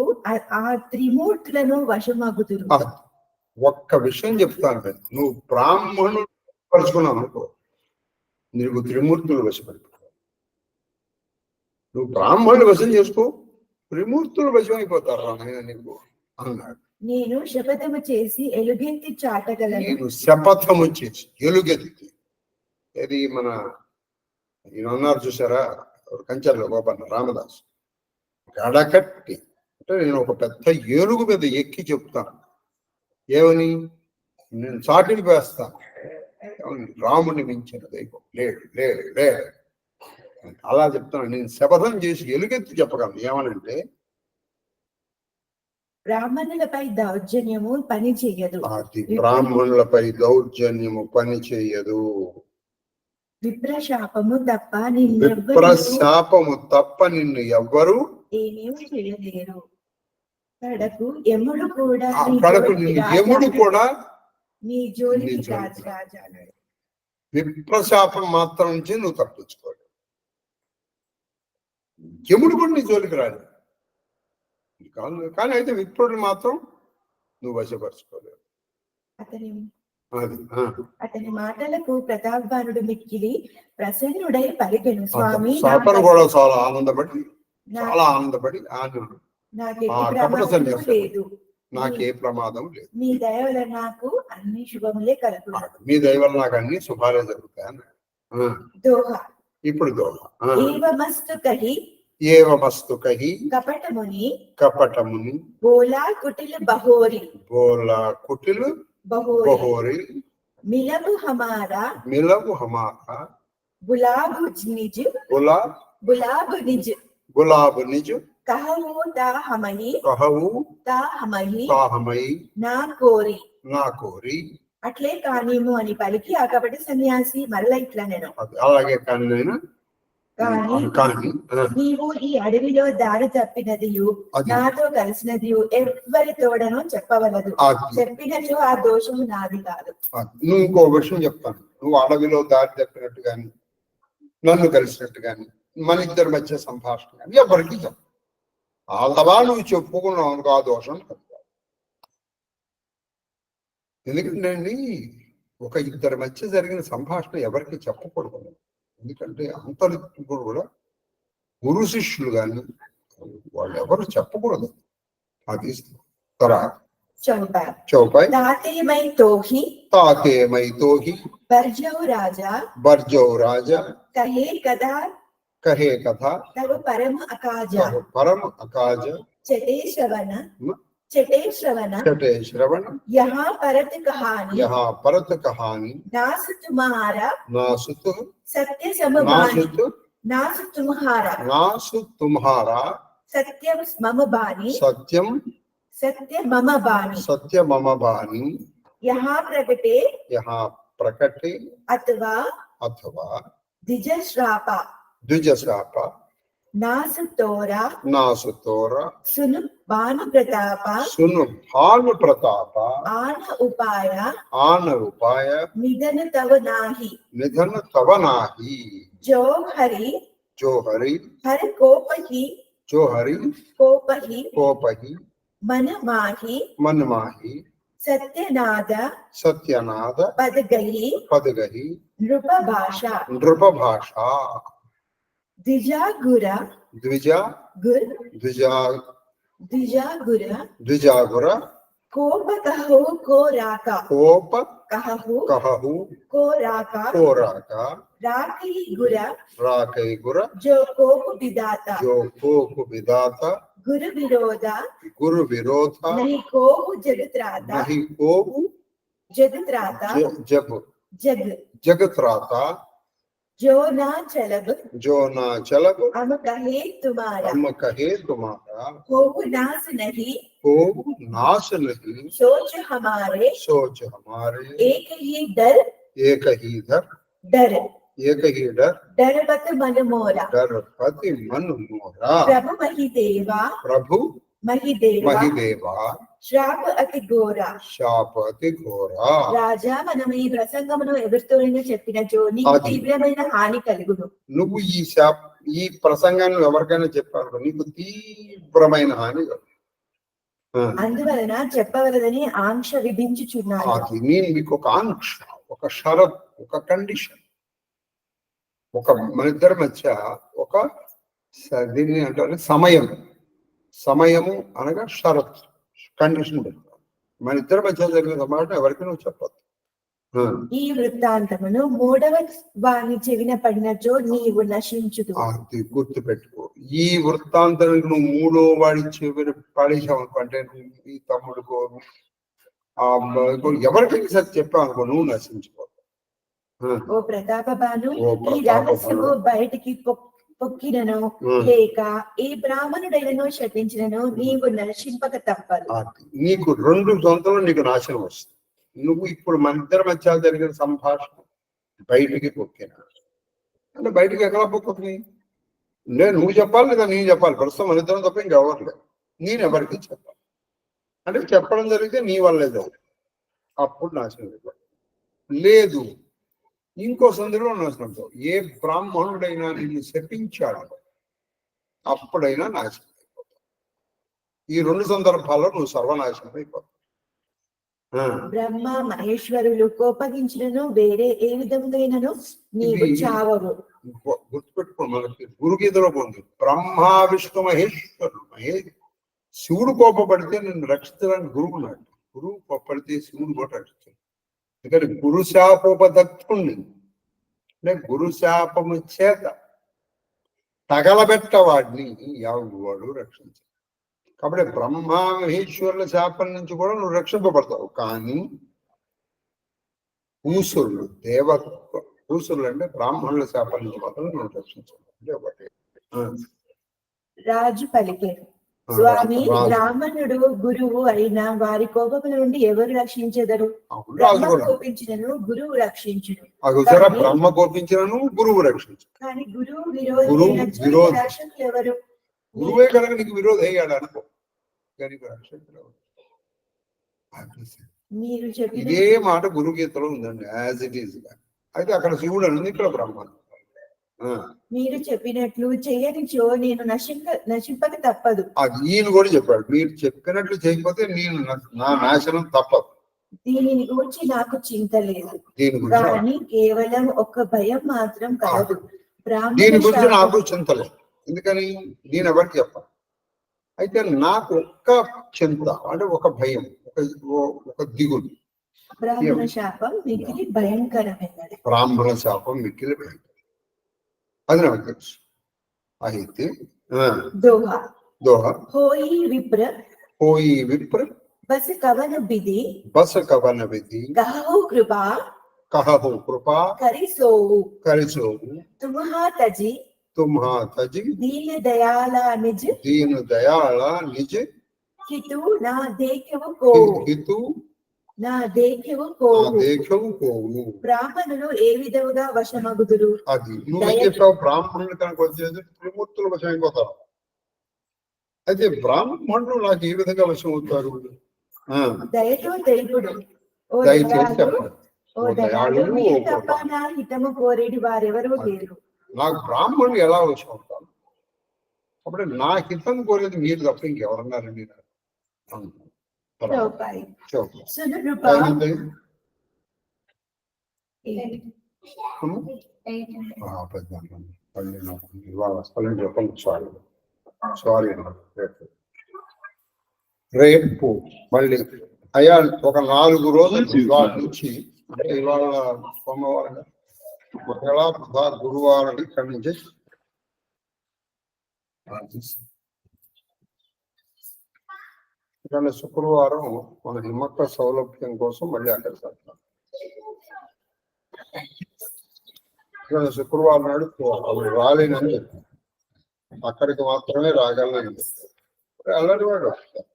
ఆ త్రిమూర్తులను వశమగుదురు. ఒక్క విషయం చెప్తాను, నువ్వు బ్రాహ్మణులు పరుచుకున్నావు అనుకో, నీకు త్రిమూర్తులు వశపడిపో. నువ్వు బ్రాహ్మణులు వశం చేసుకో, త్రిమూర్తులు వశం అయిపోతారు నీకు అన్నాడు. నేను శపథము చేసి ఎలుగెత్తి చాటగలను. నేను శపథము చేసి ఎలుగెత్తి, ఇది మన ఈయన అన్నారు చూసారా కంచర్ల గోపన్న రామదాస్, గడకట్టి అంటే నేను ఒక పెద్ద ఏనుగు మీద ఎక్కి చెప్తాను. ఏమని? నేను చాటిని వేస్తాను, రాముని మించిన దైవం లేడు లేడు లేడు అలా చెప్తాను. నేను శపథం చేసి ఎలుగెత్తి చెప్పగలను. ఏమనంటే బ్రాహ్మణులపై దౌర్జన్యము పని చేయదు. బ్రాహ్మణులపై దౌర్జన్యము పని చేయదు. విప్రశాపము తప్ప నిన్ను ఎవ్వరు ఏమేమి చేయలేరు. కడకు యముడు కూడా నీ జోలికి రాజాడు. విప్రశాపం మాత్రం నుంచి నువ్వు తప్పించుకోవాలి. యముడు కూడా నీ జోలికి రాడు. కానీ అయితే విప్రుడు మాత్రం నువ్వు వశపరచుకోలేవు. అతని మాటలకు ప్రతాపబాణుడు మిక్కిలి ప్రసన్నుడై పలికెను. స్వామి కూడా చాలా ఆనందపడి నాకే ప్రమాదం లేదు. మీ దయ వల్ల నాకు అన్ని శుభములే కలుగుతాయి. మీ దయ వల్ల నాకు అన్ని శుభాలే జరుగుతాయి. దోహ ఇప్పుడు దోహ ఏవమస్తు కహి ఏవమస్తు కహి కపటముని కపటముని బోలా కుటిల బహోరి బోలా కుటిల్ బహోరి మిలము హమారా గులాబు నిజ్ గులాబ్ నిజ్ కహవు తా హమహి నా కోరి అట్లే కానిము అని పలికి ఆ కపట సన్యాసి మరలా ఇట్లా నేను అలాగే కానీ నేను కానీ నీవు ఈ అడవిలో దారి తప్పినదియు నాతో కలిసినదియు ఎవ్వరి తోడనో చెప్పవలదు, చెప్పినచో ఆ దోషము నాది కాదు. నువ్వు ఇంకో విషయం చెప్తాను. నువ్వు అడవిలో దారి తప్పినట్టు గాని నన్ను కలిసినట్టు గాని మన ఇద్దరి మధ్య సంభాషణ కానీ ఎవరికి చెప్పు. అలా నువ్వు చెప్పుకున్నావు అనుకో ఆ దోషం కాదు. ఎందుకంటే ఒక ఇద్దరి మధ్య జరిగిన సంభాషణ ఎవరికి చెప్పకూడదు. ఎందుకంటే అంతరిప్పుడు కూడా గురు శిష్యులు కానీ వాళ్ళు ఎవరు చెప్పకూడదు. అది చౌపాయ్ తాతేమై తోహి బర్జౌ రాజా కహే కథ తవ పరమ అకాజ చటే శ్రవణ यहाँ परत कहानी नासु तुम्हारा सत्यम मम बानी यहाँ प्रकटे अथवा द्विजश्रापा नासु तोरा सुनु भानु प्रताप आन उपाय निधन तव नाही जो हरि हर कोपहि मन माही सत्यनाद पदगही नृप भाषा द्विजागुर कोप कहु को राका राकई गुर जो कोप विदाता गुरु विरोधा नहीं कोप जगत्राता जो ना चलब हम कहे तुम्हारा हो नास नहीं सोच हमारे एक ही डर डरपत मन मोरा प्रभु महिदेवा శాప అతి ఘోర రాజా. మనం ఈ ప్రసంగమును ఎవరితోనైనా చెప్పినచో నీకు తీవ్రమైన హాని కలుగును. నువ్వు ఈ ప్రసంగాన్ని ఎవరికైనా చెప్పారు నీకు తీవ్రమైన హాని. అందువలన చెప్పవలదని ఆంక్ష విధించుచున్నాను. నేను మీకు ఒక ఆంక్ష, ఒక షరత్, ఒక కండిషన్, ఒక మన ఇద్దరి మధ్య ఒక దీన్ని అంటారు సమయము అనగా షరత్, కండిషన్ పెడతాను. మన ఇద్దరి మధ్య జరిగిన సమాటం ఎవరికి నువ్వు చెప్పద్దు. ఈ వృత్తాంతమును మూడవ వాని చెవిన పడినచో నీవు నశించుదు. అది గుర్తు పెట్టుకో. ఈ వృత్తాంతానికి నువ్వు మూడో వాడి చెవిన పడేసావు అనుకో, అంటే ఈ తమ్ముడుకో ఎవరికైనా సరే చెప్పావు అనుకో, నువ్వు నశించిపోతావు. ఓ ప్రతాప బాను, ఈ రహస్యము బయటికి పొక్కినను లేక ఈ బ్రాహ్మణుడైనను శపించినను నీవు నశింపక తప్పదు. నీకు 2 సంవత్సరాలు నీకు నాశనం వస్తుంది. నువ్వు ఇప్పుడు మన ఇద్దరి మధ్య జరిగిన సంభాషణ బయటికి పొక్కినా అంటే బయటికి ఎక్కడ పొక్కుతుంది? నువ్వు చెప్పాలి లేదా నేను చెప్పాలి. ప్రస్తుతం మన ఇద్దరం తప్ప ఇంకెవరు లేదు. నేను ఎవరికి చెప్పాలి అంటే చెప్పడం జరిగితే నీ వల్లే జరుగుతుంది. అప్పుడు నాశనం లేదు. ఇంకో సందర్భంలో నాశనంతో ఏ బ్రాహ్మణుడైనా నిన్ను శపించాడు అప్పుడైనా నాశనం అయిపోతావు. ఈ 2 సందర్భాల్లో నువ్వు సర్వనాశనం అయిపోతావు. బ్రహ్మ మహేశ్వరులు కోపగించినను వేరే ఏ విధముగానూ నీవు చావవు. గుర్తుపెట్టుకో, మనకి గురుగీతలో ఉంది బ్రహ్మ విష్ణు మహేశ్వరులు. శివుడు కోపపడితే నిన్ను రక్షించడానికి గురువు ఉన్నాడు. గురువు కోపడితే శివుడు కూడా రక్షించాడు. ఎందుకంటే గురు శాపోపదత్తుణ్ణి అంటే గురు శాపము చేత తగలబెట్ట వాడిని ఎవడు రక్షించు. కాబట్టి బ్రహ్మ మహేశ్వరుల శాపం నుంచి కూడా నువ్వు రక్షింపబడతావు. కానీ పూసురులు పూసురులు అంటే బ్రాహ్మణుల శాపం నుంచి మాత్రం నువ్వు రక్షించావు. అంటే ఒకటి రాజు పలికేరు, స్వామి బ్రాహ్మణుడు గురువు అయిన వారి కోపముల నుండి ఎవరు రక్షించెదరు? బ్రహ్మ కోపించినను గురువు రక్షించును. బ్రహ్మ కోపించినను గురువు రక్షించు. కానీ గురువు విరోధి రక్షకులు ఎవరు? గురువే కనుక నీకు విరోధి అయ్యాడు అనుకో, మీరు చెప్పిన ఇదే మాట గురుగీతలో ఉందండి, యాజ్ ఇట్ ఈజ్ గా. అయితే అక్కడ శివుడు అన్నది, ఇక్కడ బ్రహ్మ. మీరు చెప్పినట్లు చేయనిచో నేను నశింపక తప్పదు. అది ఈయన కూడా చెప్పాడు, మీరు చెప్పినట్లు చేయకపోతే నేను నా నాశనం తప్పదు. దీనిని గురించి నాకు చింత లేదు, కానీ కేవలం ఒక భయం మాత్రం కాదు. దీని గురించి నాకు చింత లేదు, ఎందుకని నేను ఎవరికి చెప్పాను. అయితే నాకు ఒక్క చింత అంటే ఒక భయం, ఒక దిగులు. బ్రాహ్మణ శాపం మిక్కిలి భయంకరమైనది. బ్రాహ్మణ శాపం మిక్కిలి భయంకరం, అది నాకు తెలుసు. అయితే దోహ హోయి విప్ర బస్ కవన విధి కహో కృపా కరిసోవు తుమ్హా తజి दीन दयाला निज हितु ना देखिव कोवु బ్రాహ్మణులు ఏ విధముగా వశమగుదురు? అది నువ్వు చెప్పావు, బ్రాహ్మణులు కనుక వచ్చేది త్రిమూర్తులు వశం అయిపోతారు. అయితే బ్రాహ్మణులు నాకు ఏ విధంగా వశం అవుతారు? దయతో తెలుపుడు, హితము కోరేడి వారెవరూ లేరు. నాకు బ్రాహ్మణులు ఎలా వచ్చి ఉంటాను? అప్పుడు నా హితం కోరేది మీరు తప్ప ఇంకెవరన్నారండి? చెప్పండి. సారీ రేపు మళ్ళీ అయ్యా ఒక 4 రోజులు ఇవాళ నుంచి, అంటే ఇవాళ సోమవారం, మంగళ బుధ గురువారం ఇక్కడి నుంచి ఇక్కడ శుక్రవారం మన హిమక్క సౌలభ్యం కోసం మళ్ళీ అక్కడికి వెళ్తాం. ఇక్కడ శుక్రవారం నాడు అవి రాలేనని చెప్పి అక్కడికి మాత్రమే రాగలనని చెప్పి అల్లరి వాడు వస్తారు.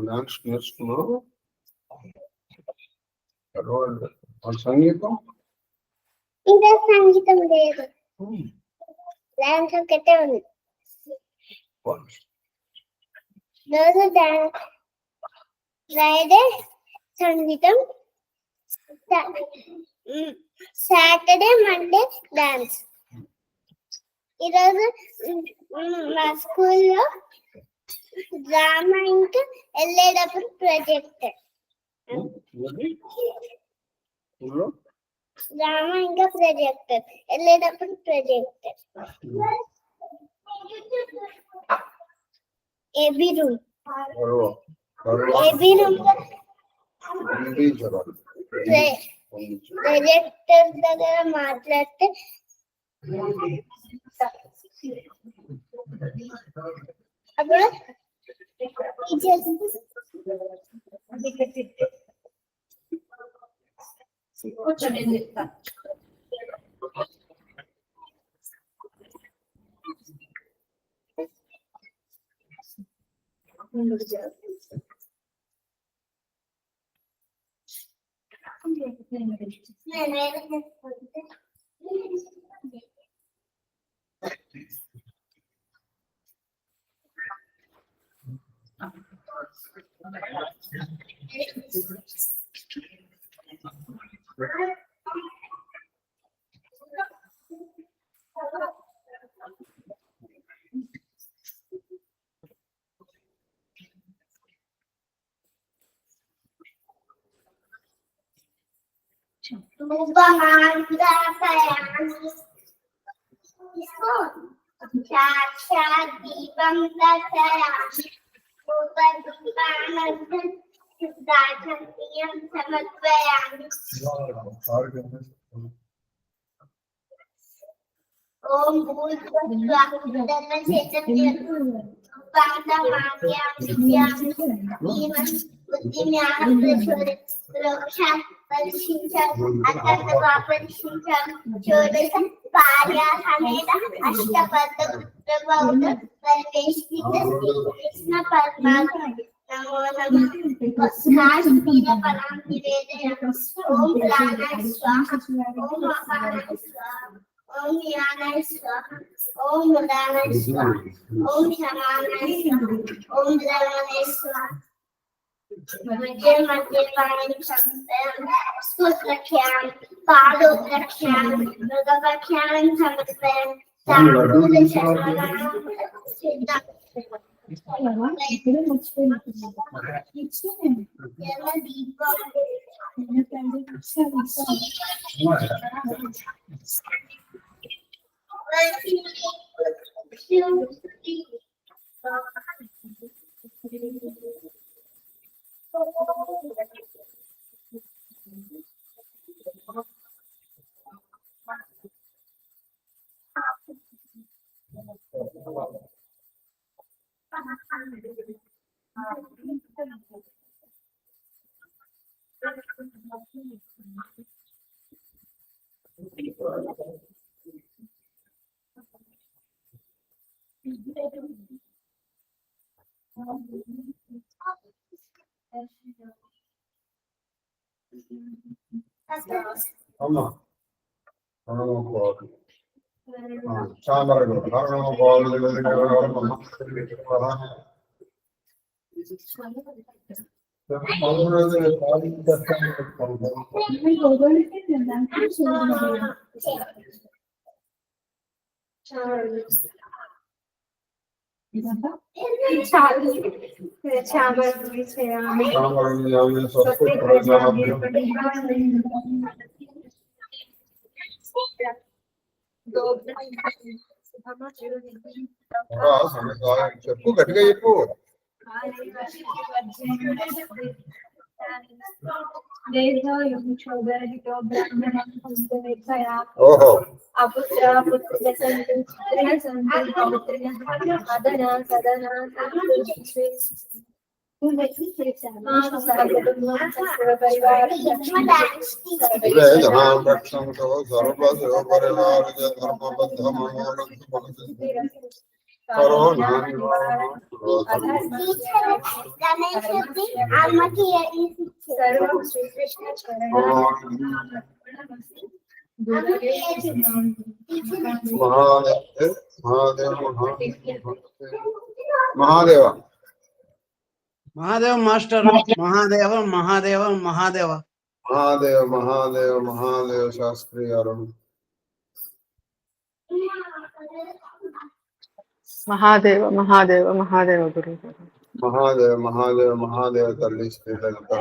డాన్స్ నేర్చుకున్నాం, సంగీతం ఇంకా సంగీతం లేదు, డాన్స్ ఒకటే ఉంది. రోజు ఫ్రైడే సంగీతం, సాటర్డే మండే డాన్స్. ఈరోజు మా స్కూల్లో డ్రామా ఇంకా వెళ్ళేటప్పుడు ప్రొజెక్టర్, డ్రామా ఇంకా ప్రొజెక్టర్, వెళ్ళేటప్పుడు ప్రొజెక్టర్. ఏబీ రూమ్ ప్రొజెక్టర్ దగ్గర మాట్లాడితే అప్పుడు సాక్షాత్ దీపం దర్శయామి ధూపదీపానందం శుద్ధాచమనీయం సమర్పయామి. ఓం భూర్భువః నమో ఓం ప్రాణాయ స్వాహ ఓం అపానాయ స్వాహ ఓం యానాయ స్వాహ ఓం ఉదానాయ స్వాహ ఓం శమానాయ స్వాహ ఓం ద్రవణాయ స్వాహ. మధ్య మధ్య పాణిని స్ఫురక్షామి పాదోత్రక్షామి మృగపక్షామి సమర్పయామి. అమ్మా చామరలు చెప్పు గట్టిగా చెప్పు. ఓహో మహాదేవ మహాదేవ మాస్టర్ మహాదేవ మహాదేవ మహాదేవ మహాదేవ మహాదేవ మహాదేవ శాస్త్రి గారు మహాదేవ మహాదేవ మహాదేవ గురు మహాదేవ మహాదేవ మహాదేవ తల్లి శ్రీలలిత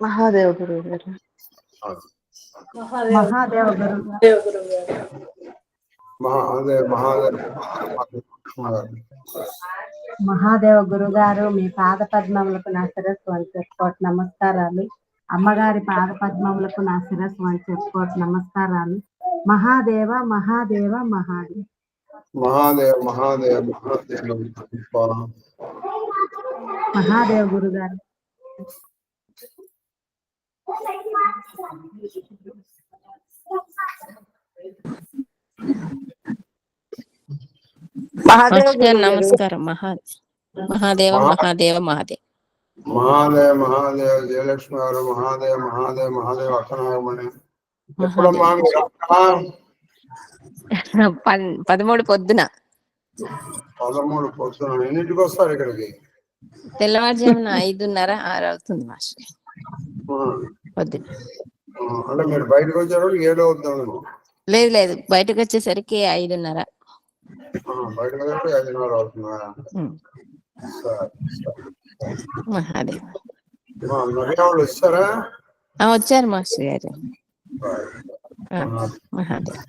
మహాదేవ గురువు గారు మహాదేవ గురు మహాదేవ మహాదేవ మహాదేవ గురుగారు మీ పాద పద్మములకు నా శిరస్సు వంచేసుకోటి నమస్కారాలు. అమ్మగారి పాద పద్మములకు నా శిరస్సు వంచేసుకోటి నమస్కారాలు. మహాదేవ మహాదేవ మహాదేవ మహాదేవ మహాదేవ మహాదేవ మహాదేవ గురుగారు నమస్కారం. మహాదేవ మహాదేవ మహాదేవ మహాదేవ మహాదేవ జయలక్ష్మి గారు మహాదేవ మహాదేవ మహాదేవ అక్కనాగమణి 13 పొద్దున 13 పొద్దున ఎన్నింటికి వస్తారు ఇక్కడికి? తెల్లవారుజామున 5:30, 6 అవుతుంది మాస్టర్ పొద్దున. అంటే మీరు బయటకు వచ్చారు 7 అవుతాము. లేదు లేదు, బయటకు వచ్చేసరికి 5:30. బయటకు వచ్చేసరికి 5:30 అవుతుందా? మహాదేవ్ వాళ్ళు వచ్చారా? వచ్చారు మాస్టర్ గారు. మహాదేవ్.